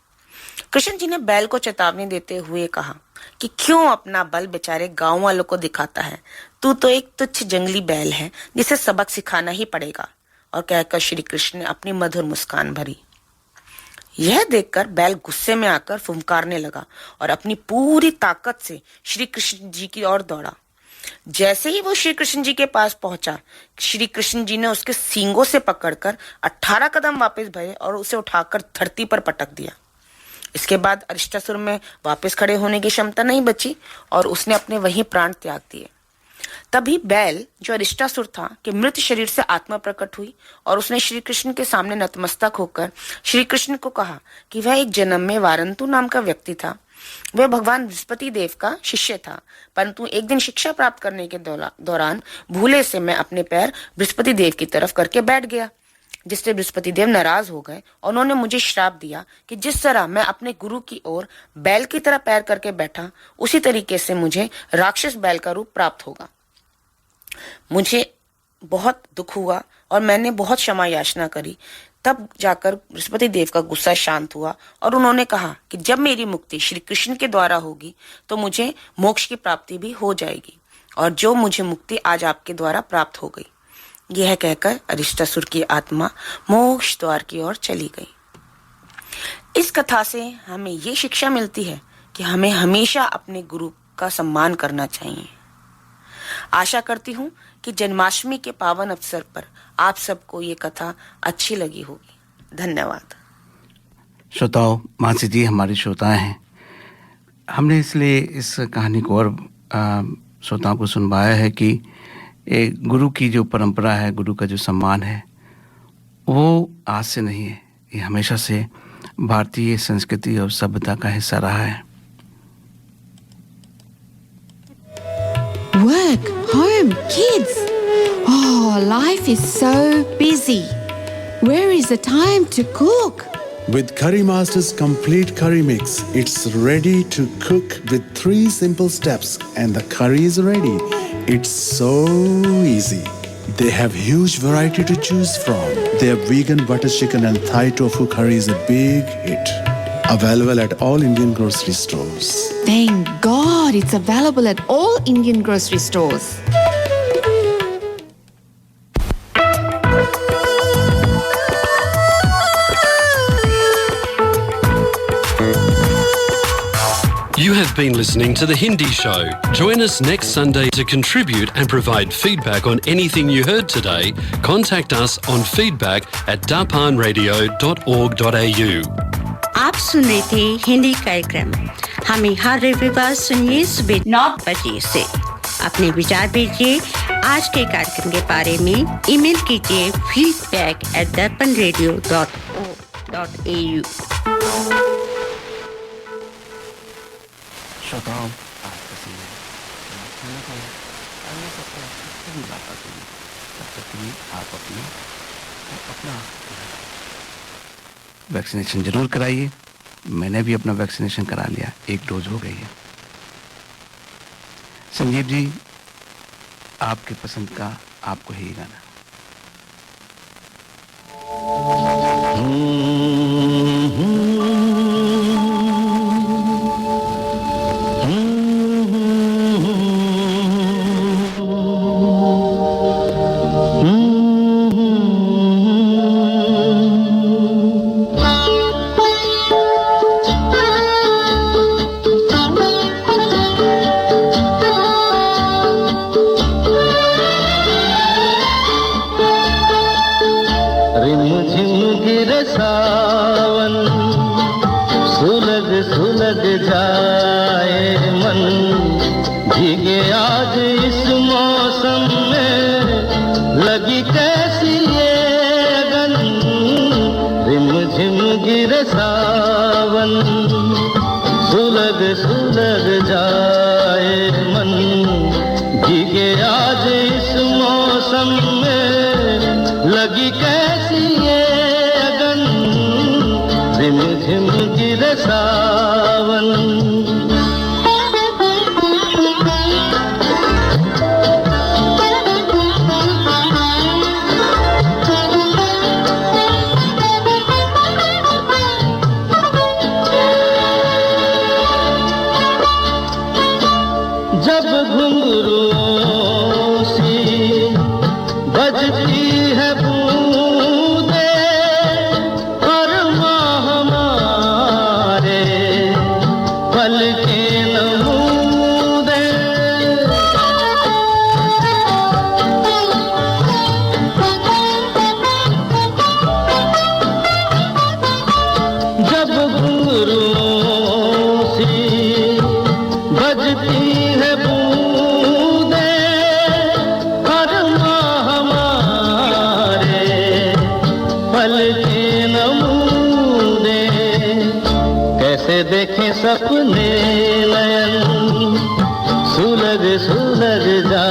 कृष्ण जी ने बैल को चेतावनी देते हुए कहा कि क्यों अपना बल बेचारे गांव वालों को दिखाता है, तू तो एक तुच्छ जंगली बैल है जिसे सबक सिखाना ही पड़ेगा। और कहकर श्री कृष्ण ने अपनी मधुर मुस्कान भरी। यह देखकर बैल गुस्से में आकर फुंकारने लगा और अपनी पूरी ताकत से श्री कृष्ण जी की ओर दौड़ा। जैसे ही वो श्री कृष्ण जी के पास पहुंचा, श्री कृष्ण जी ने उसके सींगों से पकड़कर 18 कदम वापस भरे और उसे उठाकर धरती पर पटक दिया। इसके बाद अरिष्टासुर में वापस खड़े होने की क्षमता नहीं बची और उसने अपने वहीं प्राण त्याग दिए। तभी बैल जो अरिष्टासुर था के मृत शरीर से आत्मा प्रकट हुई और उसने श्री कृष्ण के सामने नतमस्तक होकर श्री कृष्ण को कहा कि वह एक जन्म में वारंतु नाम का व्यक्ति था। वह भगवान बृहस्पति देव का शिष्य था, परंतु एक दिन शिक्षा प्राप्त करने के दौरान भूले से मैं अपने पैर बृहस्पति देव की तरफ करके बैठ गया, जिससे बृहस्पति देव नाराज हो गए और उन्होंने मुझे श्राप दिया कि जिस तरह मैं अपने गुरु की ओर बैल की तरह पैर करके बैठा, उसी तरीके से मुझे राक्षस बैल का रूप प्राप्त होगा। मुझे बहुत दुख हुआ और मैंने बहुत क्षमा याचना करी। तब जाकर बृहस्पति देव का गुस्सा शांत हुआ और उन्होंने कहा कि जब मेरी मुक्ति श्री कृष्ण के द्वारा होगी तो मुझे मोक्ष की प्राप्ति भी हो जाएगी, और जो मुझे मुक्ति आज आपके द्वारा प्राप्त हो गई। यह कहकर अरिष्टासुर की आत्मा मोक्ष द्वार की ओर चली गई। इस कथा से हमें ये शिक्षा मिलती है कि हमें हमेशा अपने गुरु का सम्मान करना चाहिए। आशा करती हूँ कि जन्माष्टमी के पावन अवसर पर आप सबको ये कथा अच्छी लगी होगी। धन्यवाद। श्रोताओं, मानसी जी हमारी श्रोताएं हैं। हमने इसलिए इस कहानी को और श्रोताओं को सुनवाया है कि गुरु की जो परंपरा है, गुरु का जो सम्मान है, वो आज से नहीं है, ये हमेशा से भारतीय संस्कृति और सभ्यता का हिस्सा रहा है। Work, home, kids. Oh, life is so busy. Where is the time to cook? With Curry Master's complete curry mix, it's ready to cook with 3 simple steps and the curry is ready. It's so easy. They have huge variety to choose from. Their vegan butter chicken and Thai tofu curry is a big hit. Available at all Indian grocery stores. Thank God it's available at all Indian grocery stores. You have been listening to The Hindi Show. Join us next Sunday to contribute and provide feedback on anything you heard today. Contact us on feedback@darpanradio.org.au. आप सुन रहे थे हिंदी कार्यक्रम। हमें हर रविवार सुनिए सुबह 9 बजे से। अपने विचार भेजिए आज के कार्यक्रम के बारे में। ईमेल कीजिए feedback@darpanradio.org.au। श्रोताओं, आज का समय खाना खाएं, अन्य सबका सही बात आती है। तब तक के लिए आप अपना वैक्सीनेशन जरूर कराइए। मैंने भी अपना वैक्सीनेशन करा लिया, 1 डोज हो गई है। संजीव जी, आपके पसंद का आपको ही गाना। देखें सपने नयन सुलग सुलग जा